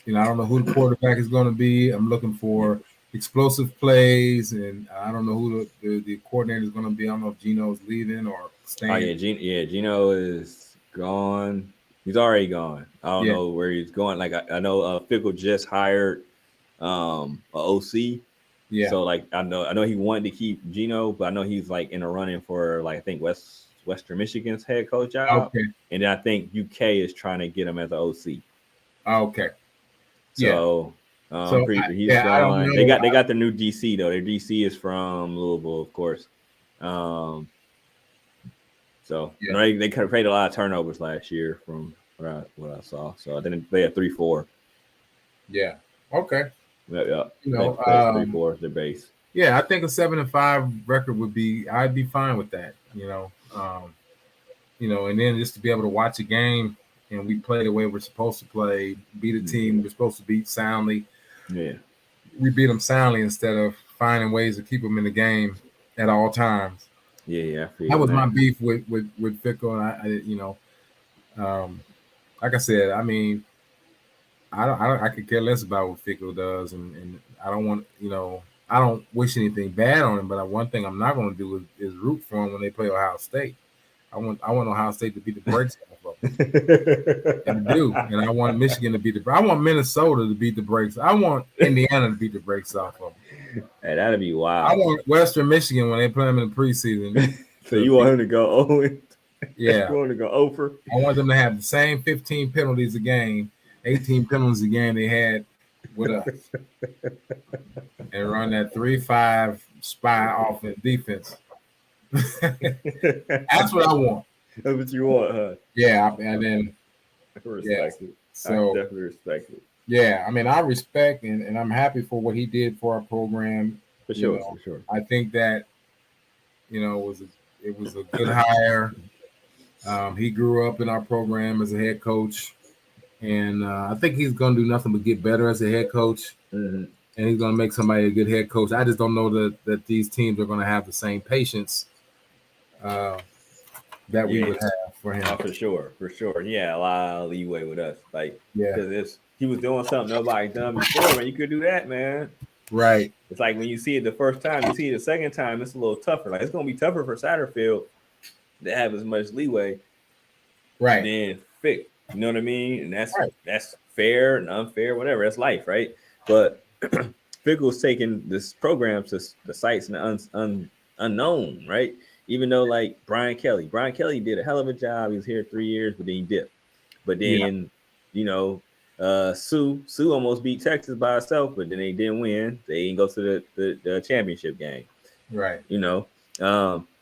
B: don't know who the quarterback is going to be. I'm looking for explosive plays, and I don't know who the coordinator is going to be. I don't know if Gino's leaving or staying.
A: Oh yeah, Gino is gone. He's already gone. I don't know where he's going. Like I know Fickle just hired a OC.
B: Yeah.
A: So like I know he wanted to keep Gino, but I know he's like in a running for like I think Western Michigan's head coach job.
B: Okay.
A: And then I think UK is trying to get him as an OC.
B: Okay.
A: So I'm pretty sure he's
B: I don't
A: gone.
B: know.
A: They got their new DC though. Their DC is from Louisville, of course. So they kind of created a lot of turnovers last year from what I saw. So then they had 3-4.
B: Yeah. Okay.
A: Yeah. 3-4 is their base.
B: Yeah, I think a 7-5 record I'd be fine with that. And then just to be able to watch a game and we play the way we're supposed to play, beat a team we're supposed to beat soundly.
A: Yeah.
B: We beat them soundly instead of finding ways to keep them in the game at all times.
A: Yeah.
B: That was my beef with Fickle, and like I said, I mean, I could care less about what Fickle does, and I don't want, I don't wish anything bad on him. But one thing I'm not going to do is root for him when they play Ohio State. I want Ohio State to beat the brakes off of them. And I do. And I want Michigan to beat I want Minnesota to beat the brakes. I want Indiana to beat the brakes off of them.
A: Hey, that'd be wild.
B: I want Western Michigan when they play them in the preseason.
A: So you want him to go 0?
B: Yeah.
A: You want him to go over?
B: I want them to have the same 15 penalties a game, 18 penalties a game they had with us. And run that 3-5 spy offense defense. That's what I want.
A: That's what you want, huh?
B: Yeah, and then
A: I can respect it.
B: So
A: I definitely respect it.
B: Yeah, I mean, I respect and I'm happy for what he did for our program.
A: For sure.
B: I think that it was a good hire. He grew up in our program as a head coach, and I think he's going to do nothing but get better as a head coach.
A: Mm-hmm.
B: And he's going to make somebody a good head coach. I just don't know that these teams are going to have the same patience that we would have for him.
A: Oh, for sure. Yeah, a lot of leeway with us. Like, because if he was doing something nobody done before, man, you could do that, man.
B: Right.
A: It's like when you see it the first time, you see it the second time, it's a little tougher. Like, it's going to be tougher for Satterfield to have as much leeway.
B: Right.
A: Than Fick. You know what I mean? And that's fair and unfair, whatever. That's life, right? But Fickle's taking this program to the sites and the unknown, right? Even though like Brian Kelly did a hell of a job. He was here 3 years, but then he dipped. But then, Sue almost beat Texas by herself, but then they didn't win. They didn't go to the championship game.
B: Right.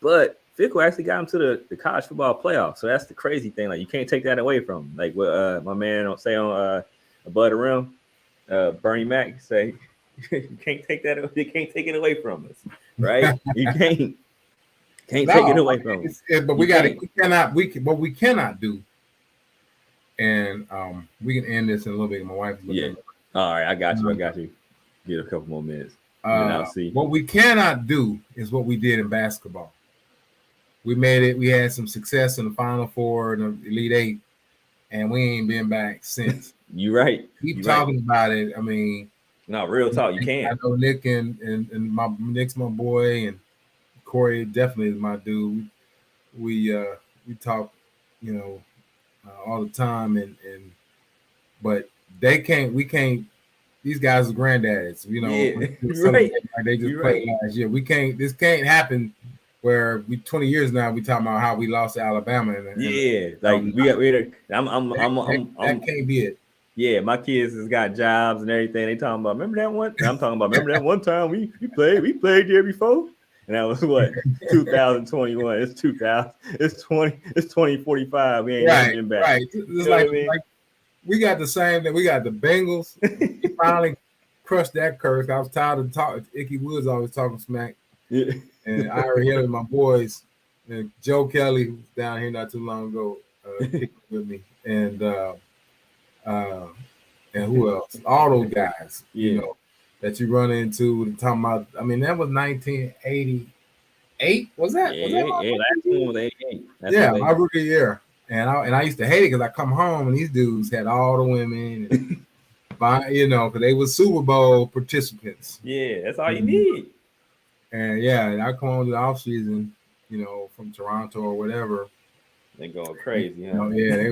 A: But Fickle actually got him to the college football playoff. So that's the crazy thing. Like, you can't take that away from him. Like what my man on Above the Rim, Bernie Mac say, you can't take that. You can't take it away from us, right? You can't take it away from us.
B: But we cannot do. And we can end this in a little bit. My wife.
A: All right, I got you. Get a couple more minutes. And I'll see.
B: What we cannot do is what we did in basketball. We made it. We had some success in the Final Four and the Elite Eight, and we ain't been back since.
A: You right.
B: Keep talking about it. I mean,
A: no, real talk. You can't.
B: I know Nick and Nick's my boy, and Corey definitely is my dude. We talk, all the time, but they can't. We can't. These guys are granddads,
A: right.
B: Like they just played last year. We can't. This can't happen. Where 20 years now, we talking about how we lost to Alabama.
A: That
B: can't be it.
A: Yeah, my kids has got jobs and everything. They talking about remember that one. I'm talking about remember that one time we played there before, and that was what 2021. It's 2000. It's 2045. We ain't been back.
B: Right. It's like we got the same thing. We got the Bengals. We finally crushed that curse. I was tired of talking. Icky Woods always talking smack.
A: Yeah.
B: And I already had my boys, and Joe Kelly, who was down here not too long ago, with me. And and who else? All those guys,
A: Yeah.
B: that you run into. Talking about, I mean, that was 1988. Was that my
A: Yeah. Last
B: rookie
A: one
B: year?
A: was 88. That's
B: Yeah,
A: what
B: my
A: they.
B: rookie year. And I used to hate it because I come home and these dudes had all the women, and because they were Super Bowl participants.
A: Yeah, that's all you
B: Mhm.
A: need.
B: And yeah, and I come home to the off season, from Toronto or whatever.
A: They going crazy, huh?
B: Yeah, they.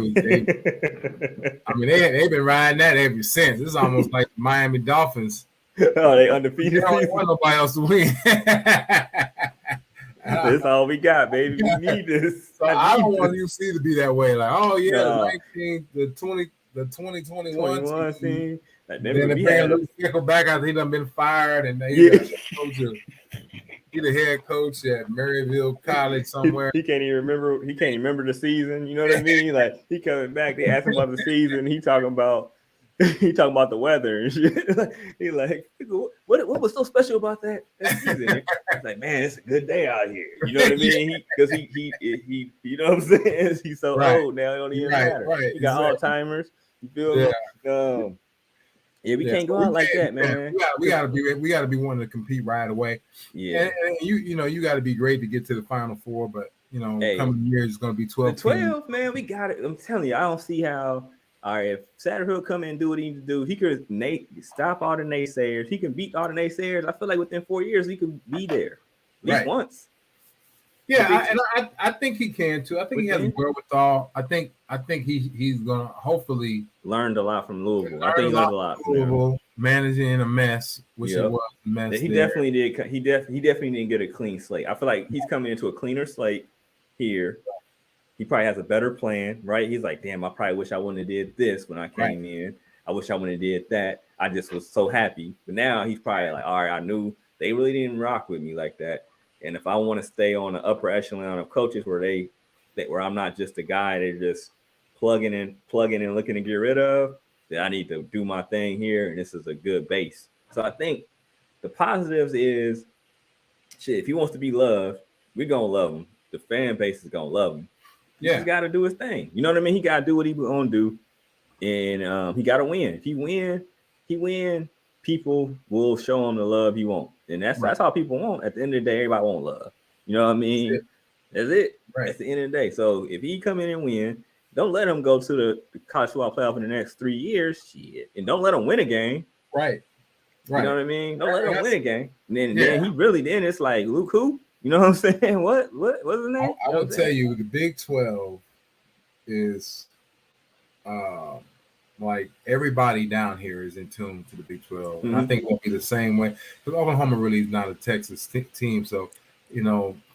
B: I mean, they've been riding that ever since. It's almost like the Miami Dolphins.
A: Oh, they
B: They
A: undefeated
B: don't
A: season.
B: want nobody else to win.
A: This all we got, baby. We need this.
B: So
A: I
B: I don't
A: need
B: want
A: this.
B: UC to be that way. Like, oh yeah,
A: No,
B: the 2021
A: 21
B: team.
A: scene. Like,
B: Then
A: remember,
B: they
A: we
B: bring a
A: had a
B: little Fickle back after he done been fired, and
A: yeah.
B: he's the head coach at Maryville College somewhere.
A: He can't even remember. He can't even remember the season. You know what I mean? Like he coming back. They ask him about the season. He talking about the weather and shit. He like, what was so special about that season? He's like, man, it's a good day out here. You know what I mean? Because he you know what I'm saying? He's so
B: Right.
A: old now. It don't even
B: Right,
A: matter.
B: right,
A: He got
B: exactly.
A: Alzheimer's. You feel
B: Yeah.
A: me? Yeah, we can't
B: So
A: go out like that, man.
B: We gotta be wanting to compete right away.
A: Yeah.
B: And you got to be great to get to the Final Four, but
A: Hey,
B: coming years is going to be 12
A: the 12, man, we got it. I'm telling you, I don't see how. All right, if Satterfield come in and do what he needs to do, he could stop all the naysayers. He can beat all the naysayers. I feel like within 4 years, he could be there at least once.
B: Yeah, I think he can too. I think he has a wherewithal. I think he's gonna hopefully
A: learned a lot from Louisville. I think he learned a lot from Louisville,
B: managing a mess, which it was a mess.
A: He definitely did. He definitely didn't get a clean slate. I feel like he's coming into a cleaner slate here. He probably has a better plan, right? He's like, damn, I probably wish I wouldn't have did this when I came in. I wish I wouldn't have did that. I just was so happy. But now he's probably like, all right, I knew they really didn't rock with me like that. And if I want to stay on the upper echelon of coaches where where I'm not just a guy they're just plugging in, looking to get rid of, then I need to do my thing here. And this is a good base. So I think the positives is, shit, if he wants to be loved, we're going to love him. The fan base is going to love him. He just got to do his thing. You know what I mean? He got to do what he going to do. And he got to win. If he win, people will show him the love he wants. And that's how people want. At the end of the day, everybody want love. You know what I mean? That's it. Right. That's the end of the day. So if he come in and win, don't let him go to the college football playoff in the next 3 years. Shit. And don't let him win a game.
B: Right.
A: You know what I mean? Don't let him win a game. And then he really, then it's like, Luke who? You know what I'm saying? What's his name?
B: I will tell you, the Big 12 is like everybody down here is in tune to the Big 12. Mm-hmm. And I think it'll be the same way. Because Oklahoma really is not a Texas team. So,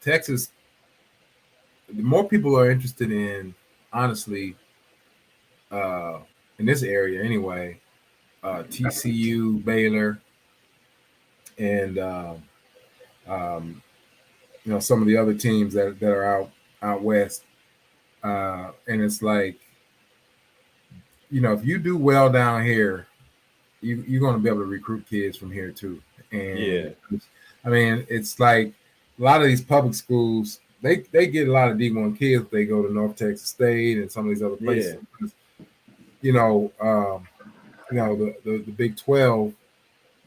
B: Texas, more people are interested in, honestly, in this area anyway, TCU, Baylor, and some of the other teams that are out west, and it's like, if you do well down here, you're going to be able to recruit kids from here too. And I mean, it's like a lot of these public schools, they get a lot of D1 kids. They go to North Texas State and some of these other places. The Big 12,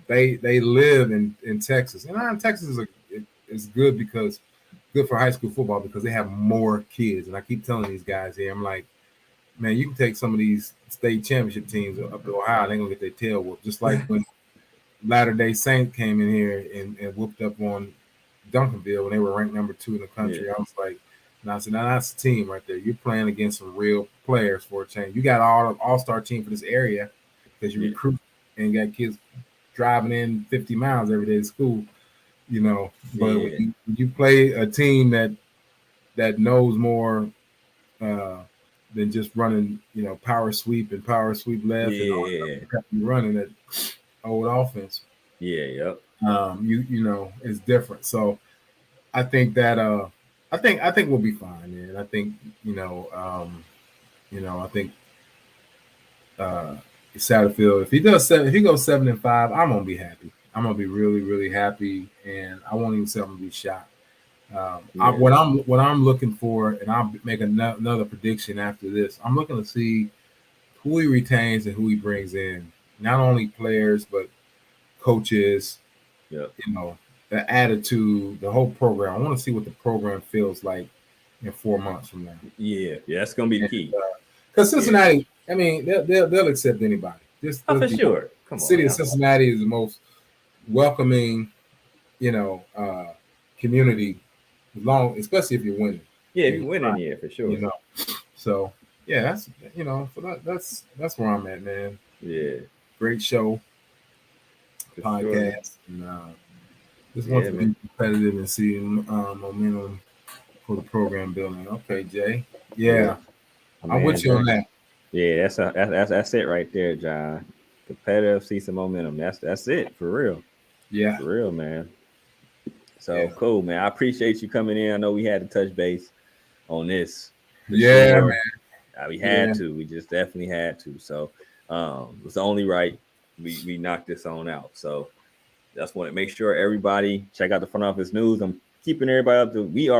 B: they live in Texas, and Texas is good for high school football because they have more kids. And I keep telling these guys here, I'm like, man, you can take some of these state championship teams up to Ohio, they're gonna get their tail whooped. Just like when Latter-day Saint came in here and whooped up on Duncanville when they were ranked number 2 in the country. Yeah. I was like, and I said, now that's the team right there. You're playing against some real players for a change. You got all-star team for this area because you recruit and got kids driving in 50 miles every day to school, But when you play a team that knows more than just running, power sweep and power sweep left and all that running that old offense.
A: Yep.
B: It's different. So I think that I think we'll be fine, man. I think I think Satterfield, if he goes 7-5, I'm gonna be happy. I'm gonna be really, really happy, and I won't even say I'm gonna be shocked. What I'm looking for, and I'll make another prediction after this. I'm looking to see who he retains and who he brings in. Not only players, but coaches,
A: Yep.
B: the attitude, the whole program. I want to see what the program feels like in 4 months from now.
A: Yeah, that's gonna be the key.
B: Because Cincinnati, I mean, they'll accept anybody.
A: For sure. Come
B: the
A: on.
B: city of Cincinnati is the most welcoming, community, especially if you're winning.
A: Yeah, if you're winning, yeah, for sure.
B: So yeah, that's where I'm at, man.
A: Yeah,
B: great show,
A: for
B: podcast,
A: sure.
B: and just want to be competitive and see momentum for the program building. Okay, Jay. Yeah, I'm with you on that.
A: Yeah, that's it right there, John. Competitive, see some momentum. That's it for real.
B: Yeah,
A: for real, man. So cool, man. I appreciate you coming in. I know we had to touch base on this.
B: Yeah,
A: sure.
B: Man.
A: We had to. We just definitely had to. So it's only right we knocked this on out. So just want to make sure everybody check out the front office news. We are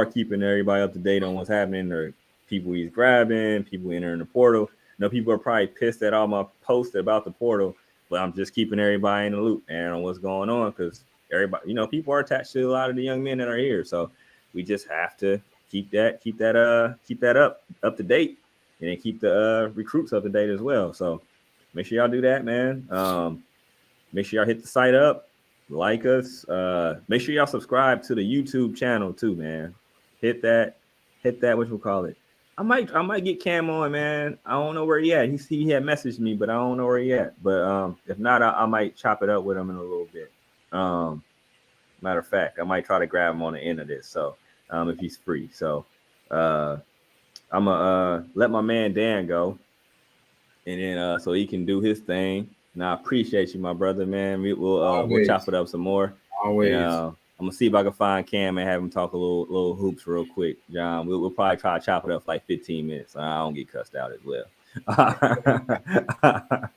A: keeping everybody up to date on what's happening, or people he's grabbing, people entering the portal. I know people are probably pissed at all my posts about the portal, but I'm just keeping everybody in the loop and on what's going on, because everybody, people are attached to a lot of the young men that are here. So we just have to keep that up to date, and then keep the recruits up to date as well. So make sure y'all do that, man. Make sure y'all hit the site up, like us. Make sure y'all subscribe to the YouTube channel too, man. Hit that. What you call it? I might get Cam on, man. I don't know where he at. He had messaged me, but I don't know where he at. But if not, I might chop it up with him in a little bit. Matter of fact, I might try to grab him on the end of this. So if he's free. So I'm gonna let my man Dan go, and then so he can do his thing. And I appreciate you, my brother, man. We'll chop it up some more.
B: Always.
A: And, I'm gonna see if I can find Cam and have him talk a little hoops real quick, John. We'll probably try to chop it up for like 15 minutes. So I don't get cussed out as well.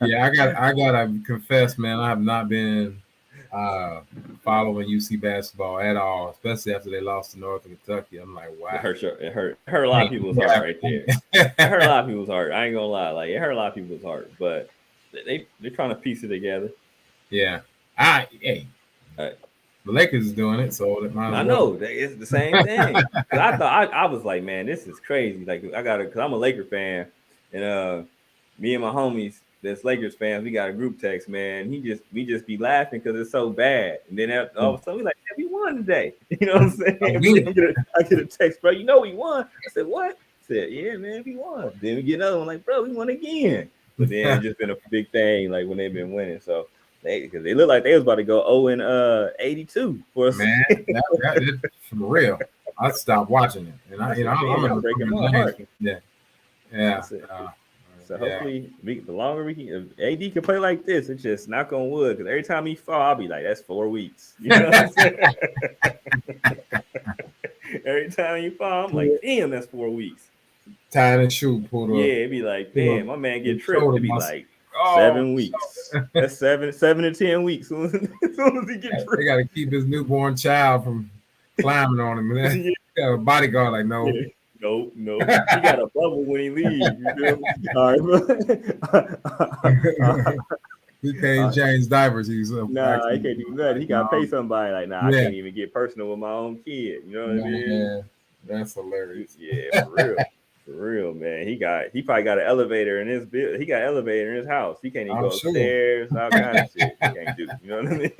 B: Yeah, I gotta confess, man. I have not been following UC basketball at all, especially after they lost to Northern Kentucky. I'm like, wow.
A: It hurt a lot of people's heart right there. It hurt a lot of people's heart. I ain't gonna lie, like it hurt a lot of people's heart, but they're trying to piece it together.
B: Yeah. The Lakers is doing it, so
A: I know it's the same thing. I thought I was like, man, this is crazy. Like because I'm a Laker fan, and me and my homies that's Lakers fans, we got a group text, man. We just be laughing because it's so bad, and then all of a sudden we like, yeah, we won today. You know what I'm saying? I get a text, bro. We won. I said, what? I said, yeah, man, we won. Then we get another one, like, bro, we won again. But then it's just been a big thing, like when they've been winning. So. Because they look like they was about to go 0-82 for us.
B: Man, that for real. I stopped watching it, and I'm breaking my heart. Yeah.
A: So hopefully, the longer we can, if AD can play like this, it's just knock on wood. Because every time he fall, I'll be like, "That's 4 weeks." You know what I'm saying? Every time you fall, I'm like, "Damn, that's 4 weeks."
B: Tied and shoe pulled up.
A: Yeah, it'd be like, "Damn, my man get tripped." It'd be like. 7 weeks. That's 7 to 10 weeks. As soon as he gets
B: they got to keep his newborn child from climbing on him. Man. He got a bodyguard like, no.
A: Yeah. Nope. He got a bubble when he leaves. You feel me? All
B: right, he can't change diapers.
A: He can't do nothing. He got to pay somebody. Like, I can't even get personal with my own kid. You know what I mean?
B: Yeah, that's hilarious.
A: Yeah, for real. For real, man. He probably got an elevator in his build. He got an elevator in his house. He can't even go upstairs. All kind of shit. He can't do. You know what I mean?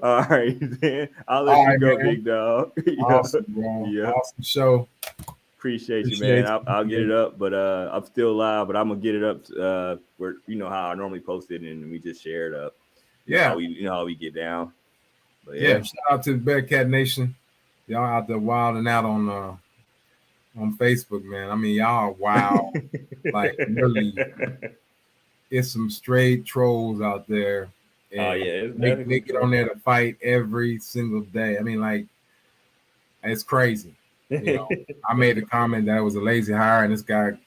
A: All right, then. I'll let you go, man. Big dog.
B: Awesome, bro. Yeah. Awesome show.
A: Appreciate you, man. I'll get it up, but I'm still live. But I'm gonna get it up where how I normally post it, and we just share it up.
B: Yeah.
A: How we get down.
B: But yeah. Shout out to the Bearcat Nation. Y'all out there wilding out on Facebook, man. I mean, y'all are wild. Like, really, it's some straight trolls out there.
A: And
B: they get on there to fight every single day. I mean, like, it's crazy. I made a comment that it was a lazy hire, and this guy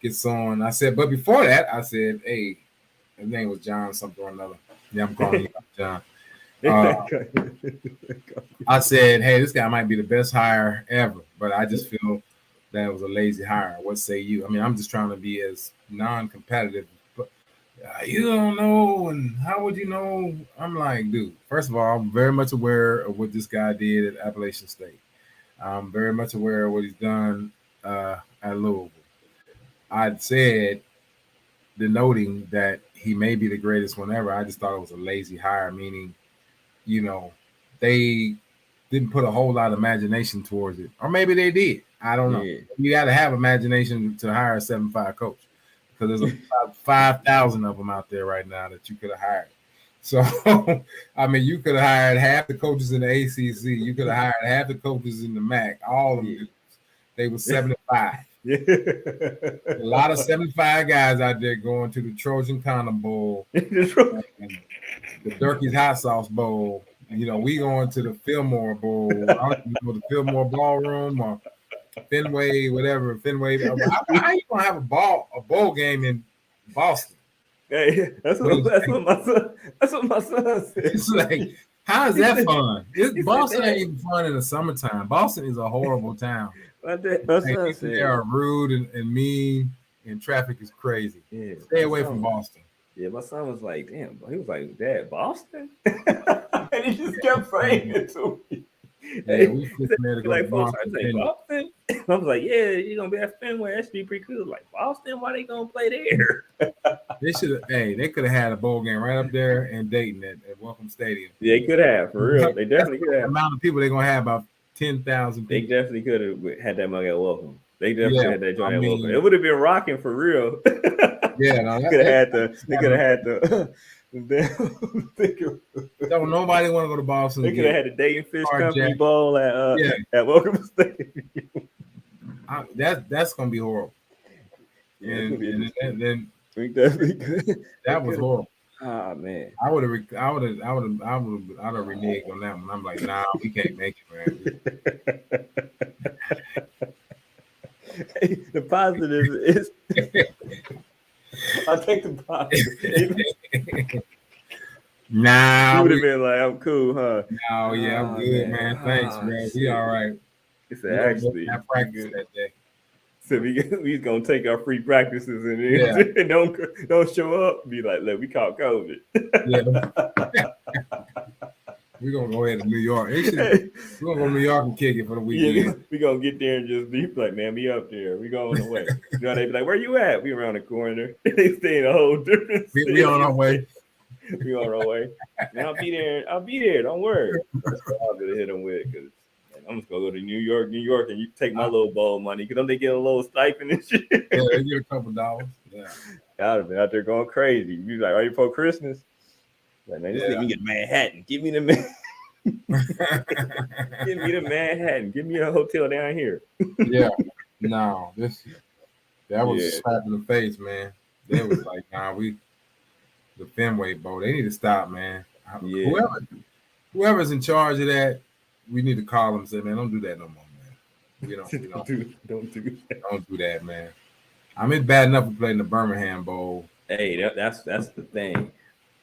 B: gets on. I said, but before that, I said, hey, his name was John something or another. Yeah, I'm calling you John. I said, hey, this guy might be the best hire ever, but I just feel that was a lazy hire. What say you? I mean, I'm just trying to be as non-competitive. But you don't know, and how would you know? I'm like, dude. First of all, I'm very much aware of what this guy did at Appalachian State. I'm very much aware of what he's done at Louisville. I'd said, denoting that he may be the greatest one ever. I just thought it was a lazy hire, meaning, they didn't put a whole lot of imagination towards it, or maybe they did. I don't know.
A: Yeah.
B: You got to have imagination to hire a 7-5 coach, because there's about 5,000 of them out there right now that you could have hired. So, I mean, you could have hired half the coaches in the ACC. You could have hired half the coaches in the MAC. All of them, they were 75.
A: Yeah.
B: A lot of 75 guys out there going to the Trojan Condom Bowl, and the Durkee's Hot Sauce Bowl. We going to the Fillmore Bowl. I don't know, the Fillmore Ballroom or Fenway, whatever. Fenway. How you gonna have a bowl game in Boston?
A: Hey, that's what my son said.
B: It's like, how is that fun? Boston ain't even fun in the summertime. Boston is a horrible town. They are rude and mean, and traffic is crazy. Yeah, stay away from Boston.
A: Yeah, my son was like, damn, he was like, Dad, Boston? And he just kept saying it to me.
B: Yeah, we just made to go
A: like,
B: to
A: Boston? I was like, yeah, you're going to be at Fenway. That should be pretty cool. Like, Boston, why they going to play there?
B: They could have had a bowl game right up there in Dayton at Welcome Stadium.
A: Yeah, they could have, for real. They definitely could have.
B: The amount of people they're going to have, about 10,000 people.
A: They definitely could have had that mug at Welcome. They definitely had that joint at Welcome. It would have been rocking for real.
B: Yeah, no,
A: they could have had the
B: Don't nobody want to go to Boston.
A: They could have had the Dayton Fish Company Bowl at Welcome Stadium.
B: That's gonna be horrible.
A: Yeah,
B: and then
A: that
B: was horrible.
A: Ah, man,
B: I'd have reneged on that one. I'm like, nah, we can't make it, man.
A: Hey, the positive is I'll take the positive.
B: Nah,
A: you would have been like, I'm cool, huh?
B: No, yeah, I'm good, man. Thanks, man. We all right.
A: He said, actually,
B: I practiced that day.
A: So we gonna take our free practices and don't show up. Be like, look, we caught COVID.
B: Yeah. We're gonna go ahead to New York. We're gonna go to New York and kick it for the weekend.
A: Yeah, we gonna get there and just be like, man, be up there. We going away. They be like, where you at? We around the corner. They stay in a whole different city.
B: We on our way.
A: We on our way. And I'll be there. Don't worry. That's what I'm gonna hit them with, because I'm just gonna go to New York, and you take my little bowl money, because don't they get a little stipend and shit?
B: Yeah, they get a couple dollars. Yeah.
A: I'd have been out there going crazy. You be like, are you for Christmas? Like, man, just let me get Manhattan. Give me the Give me the Manhattan. Give me a hotel down here.
B: Yeah. No, that was a slap in the face, man. They was like, nah, the Fenway Bowl, they need to stop, man. Yeah. Whoever's in charge of that, we need to call them and say, man, don't do that no more, man. Don't do that, man. I mean, bad enough we played in the Birmingham Bowl.
A: Hey, that's the thing.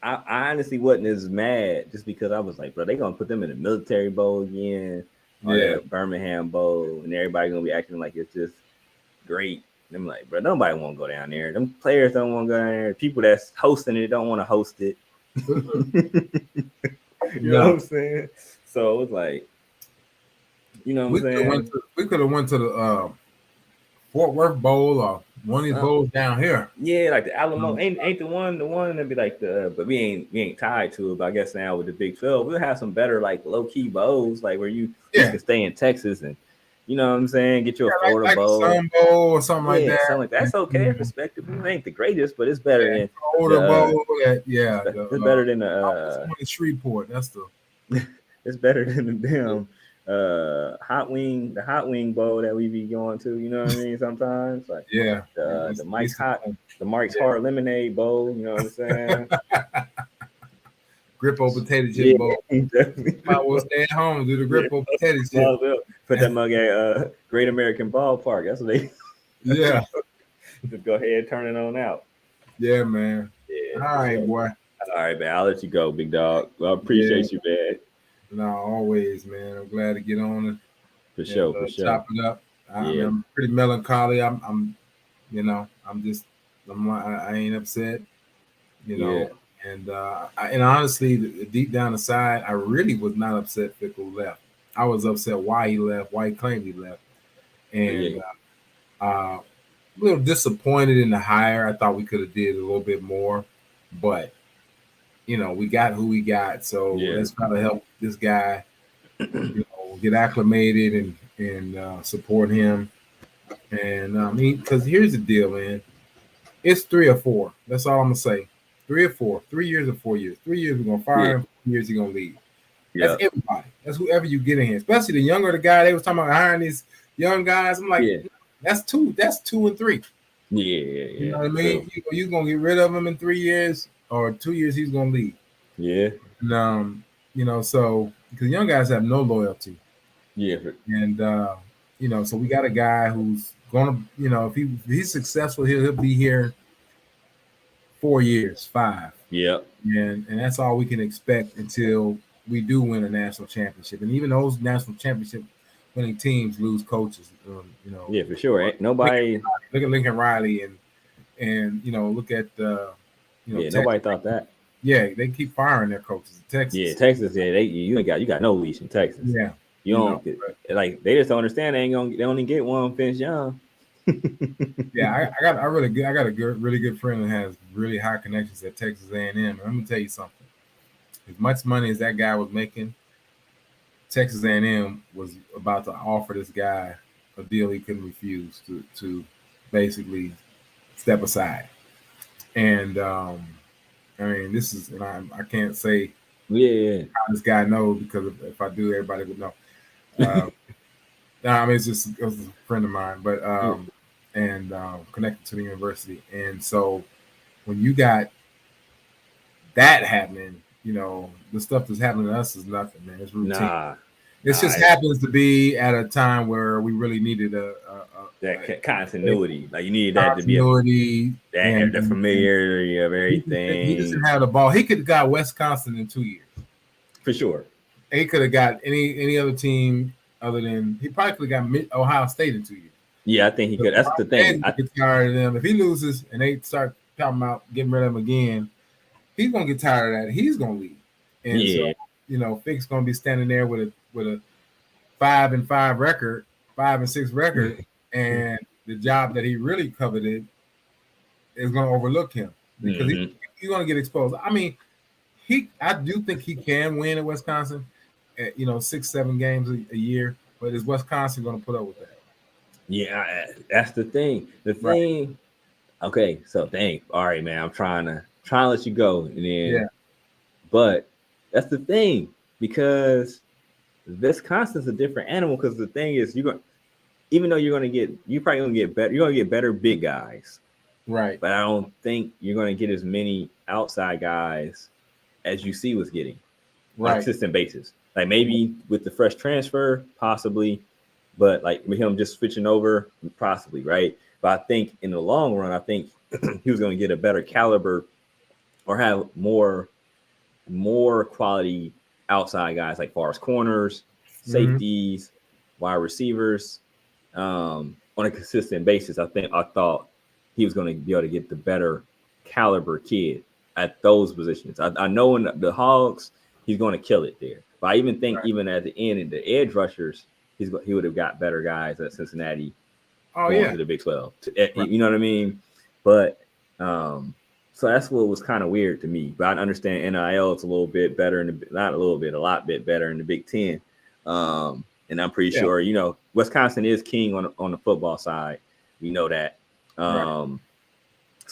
A: I honestly wasn't as mad, just because I was like, bro, they gonna put them in the Military Bowl again, or the Birmingham Bowl, and everybody gonna be acting like it's just great. And I'm like, bro, nobody want to go down there. Them players don't want to go down there. People that's hosting it don't want to host it. You know what I'm saying? So it was like, you know what I'm saying?
B: We could have went to the Fort Worth Bowl or one of these bowls down here.
A: Yeah, like the Alamo ain't the one that'd be like but we ain't tied to it. But I guess now with the Big 12, we'll have some better like low key bowls, like where you can stay in Texas and, you know what I'm saying, get your Florida Bowl,
B: Sun Bowl or something like that.
A: Something like that's okay, respectable. It ain't the greatest, but it's better than
B: Florida Bowl.
A: It's better than
B: the Shreveport. That's
A: it's better than the damn the hot wing bowl that we be going to, you know what I mean? Sometimes like the Mike's Hard Lemonade Bowl, you know what I'm saying?
B: Grippo potato chip bowl. Definitely. Might well stay at home and do the Grippo potato chip.
A: Put that mug at Great American Ballpark. That's what they. Just go ahead and turn it on out.
B: Yeah, man. Yeah. All right, boy.
A: All right, man. I'll let you go, big dog. Well, I appreciate you, man.
B: No, always, man. I'm glad to get on it.
A: For sure.
B: Chop it up. I mean, I'm pretty melancholy. You know, I ain't upset. You know, and honestly, deep down inside, I really was not upset Fickle left. I was upset why he left, why he claimed he left, and a little disappointed in the hire. I thought we could have did a little bit more, but you know, we got who we got, so let's try to help this guy, you know, get acclimated and support him. And because here's the deal, man. It's 3 or 4. That's all I'm gonna say. 3 or 4. 3 years or 4 years. 3 years we're gonna fire him. 4 years he's gonna leave. That's everybody. That's whoever you get in here. Especially the younger the guy. They was talking about hiring these young guys. I'm like, that's 2. That's 2 and 3. You know what I mean? You're gonna get rid of him in 3 years or 2 years. He's gonna leave. And, you know, so because young guys have no loyalty. And you know, so we got a guy who's gonna, you know, if he's successful, he'll be here 4 years, 5. And that's all we can expect until we do win a national championship. And even those national championship winning teams lose coaches. You know,
A: for sure. Nobody
B: look at Lincoln Riley and you know, look at you know, Texas.
A: Nobody thought that.
B: They keep firing their coaches in Texas.
A: Texas. You got no leash in Texas. You don't like they just don't understand. They only get one Vince Young.
B: I got a really good friend that has really high connections at Texas A&M. And I'm gonna tell you something. As much money as that guy was making, Texas A&M was about to offer this guy a deal he couldn't refuse to basically step aside. And I mean, this is, and I can't say how this guy knows, because if I do, everybody would know. I mean, it was a friend of mine, but and connected to the university. And so when you got that happening, you know, the stuff that's happening to us is nothing, man. It's routine. It just happens to be at a time where we really needed
A: that continuity. Like you needed that to be the familiarity of everything.
B: He doesn't have the ball. He could have got Wisconsin in 2 years.
A: For sure.
B: He could have got any other team other than, he probably could have got Ohio State in 2 years.
A: Yeah, I think he could. That's the thing.
B: I get tired of them. If he loses and they start talking about getting rid of him again, he's gonna get tired of that. He's gonna leave. And so, you know, Fick's gonna be standing there with a 5-5 record, 5-6 record, and the job that he really coveted is gonna overlook him because he's gonna get exposed. I mean, I do think he can win at Wisconsin, at, you know, 6-7 games a year, but is Wisconsin gonna put up with that?
A: Yeah, that's the thing. Okay, so all right, man. I'm trying to let you go, and then, but that's the thing, because Wisconsin's a different animal. Because the thing is, even though you're probably gonna get better. You're gonna get better big guys,
B: right?
A: But I don't think you're gonna get as many outside guys as UC was getting on a consistent basis. Like maybe with the fresh transfer, possibly. But like with him just switching over, possibly, right? But I think in the long run, I think he was going to get a better caliber or have more quality outside guys, like far as corners, safeties, wide receivers, on a consistent basis. I thought he was going to be able to get the better caliber kid at those positions. I know in the Hogs, he's going to kill it there. But I even think even at the end, in the edge rushers, he would have got better guys at Cincinnati. To the Big 12. You know what I mean? But so that's what was kind of weird to me. But I understand NIL, it's a little bit better a lot bit better in the Big 10. And I'm pretty sure, you know, Wisconsin is king on the football side. We know that. So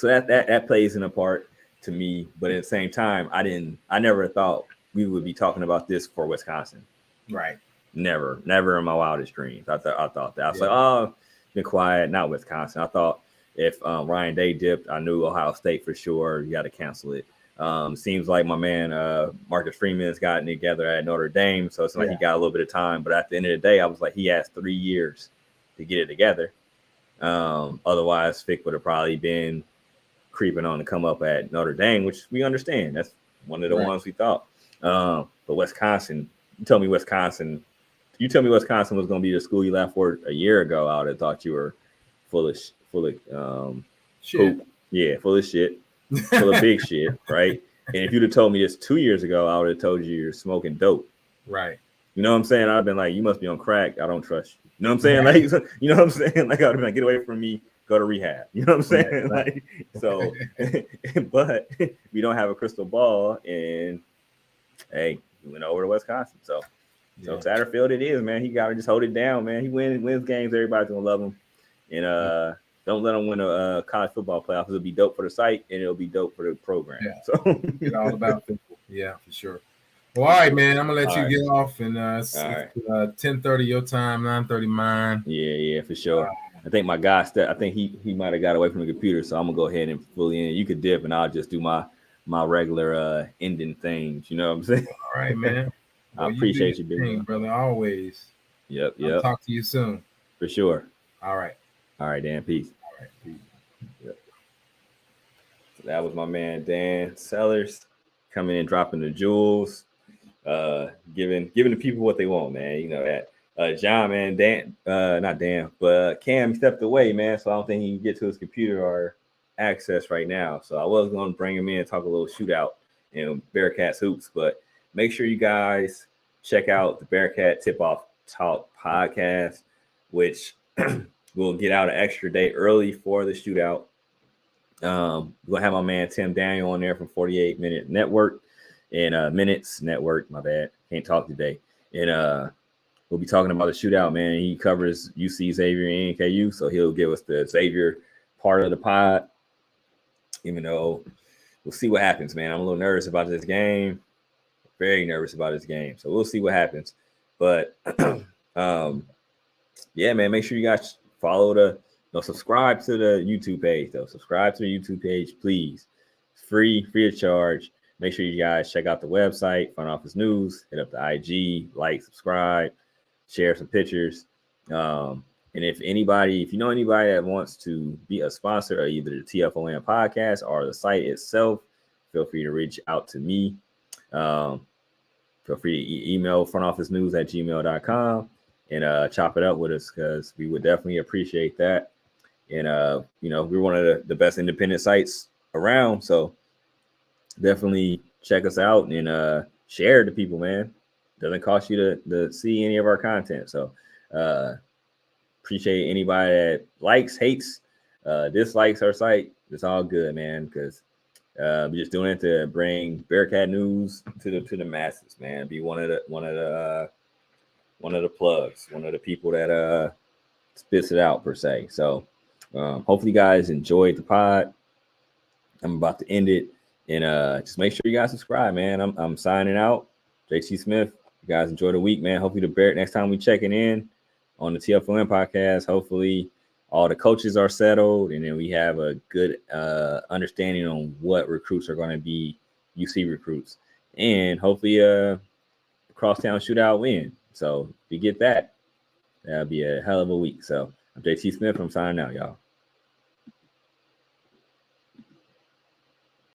A: that plays in a part to me. But at the same time, I never thought we would be talking about this for Wisconsin.
B: Right.
A: Never in my wildest dreams. I thought that. I was like, oh, been quiet, not Wisconsin. I thought if Ryan Day dipped, I knew Ohio State for sure. You got to cancel it. Seems like my man Marcus Freeman's gotten together at Notre Dame, so it's like he got a little bit of time. But at the end of the day, I was like, he has 3 years to get it together. Otherwise, Fick would have probably been creeping on to come up at Notre Dame, which we understand. That's one of the ones we thought. But Wisconsin, you told me Wisconsin, you tell me Wisconsin was going to be the school you left for a year ago, I would have thought you were full of
B: Shit.
A: poop. Yeah, full of shit, full of big shit, right? And if you'd have told me this 2 years ago, I would have told you you're smoking dope.
B: Right.
A: You know what I'm saying? I've been like, you must be on crack. I don't trust you. You know what I'm saying? Like, you know what I'm saying? Like, I'd be like, get away from me. Go to rehab. You know what I'm saying?
B: Right.
A: Like, so, but we don't have a crystal ball, and hey, we went over to Wisconsin. So Satterfield, it is, man. He got to just hold it down, man. He wins games. Everybody's gonna love him, and don't let him win a college football playoff. It'll be dope for the site, and it'll be dope for the program.
B: Yeah.
A: So
B: it's all about football. Yeah, for sure. Well, all right, man. I'm gonna let you get off, and it's 10:30 your time, 9:30 mine.
A: Yeah, for sure. I think my guy, I think he might have got away from the computer, so I'm gonna go ahead and fully in. You could dip, and I'll just do my regular ending things. You know what I'm saying?
B: All right, man.
A: Well, I appreciate you,
B: big brother. Always.
A: Yep.
B: I'll talk to you soon.
A: For sure.
B: All right,
A: Dan. Peace.
B: All right, peace.
A: Yep. So that was my man Dan Sellers coming in, dropping the jewels, giving the people what they want, man. You know that. John, man, Dan, not Dan, but Cam stepped away, man. So I don't think he can get to his computer or access right now. So I was going to bring him in and talk a little shootout and Bearcats hoops, but make sure you guys check out the Bearcat Tip-Off Talk podcast, which will get out an extra day early for the shootout. We're going to have my man Tim Daniel on there from 48 Minute Network and Minutes Network. My bad. Can't talk today. And we'll be talking about the shootout, man. He covers UC, Xavier, and NKU, so he'll give us the Xavier part of the pod, even though we'll see what happens, man. I'm a little nervous about this game. Very nervous about this game. So we'll see what happens. But yeah, man, make sure you guys follow subscribe to the YouTube page, though. Subscribe to the YouTube page, please. It's free of charge. Make sure you guys check out the website, Front Office News, hit up the IG, like, subscribe, share some pictures. And if you know anybody that wants to be a sponsor of either the TFON podcast or the site itself, feel free to reach out to me. Feel free to email frontofficenews@gmail.com and chop it up with us, because we would definitely appreciate that. And we're one of the best independent sites around, so definitely check us out and share it to people, man. Doesn't cost you to see any of our content. So appreciate anybody that likes, hates, dislikes our site. It's all good, man, because we're just doing it to bring Bearcat news to the masses, man. Be one of the plugs, one of the people that spits it out, per se. So hopefully you guys enjoyed the pod. I'm about to end it, and just make sure you guys subscribe, man. I'm signing out. JT Smith. You guys enjoy the week, man. Hopefully next time we checking in on the TFON podcast, hopefully all the coaches are settled, and then we have a good understanding on what recruits are going to be UC recruits, and hopefully crosstown shootout win. So if you get that, that'll be a hell of a week. So I'm JT Smith. I'm signing out, y'all.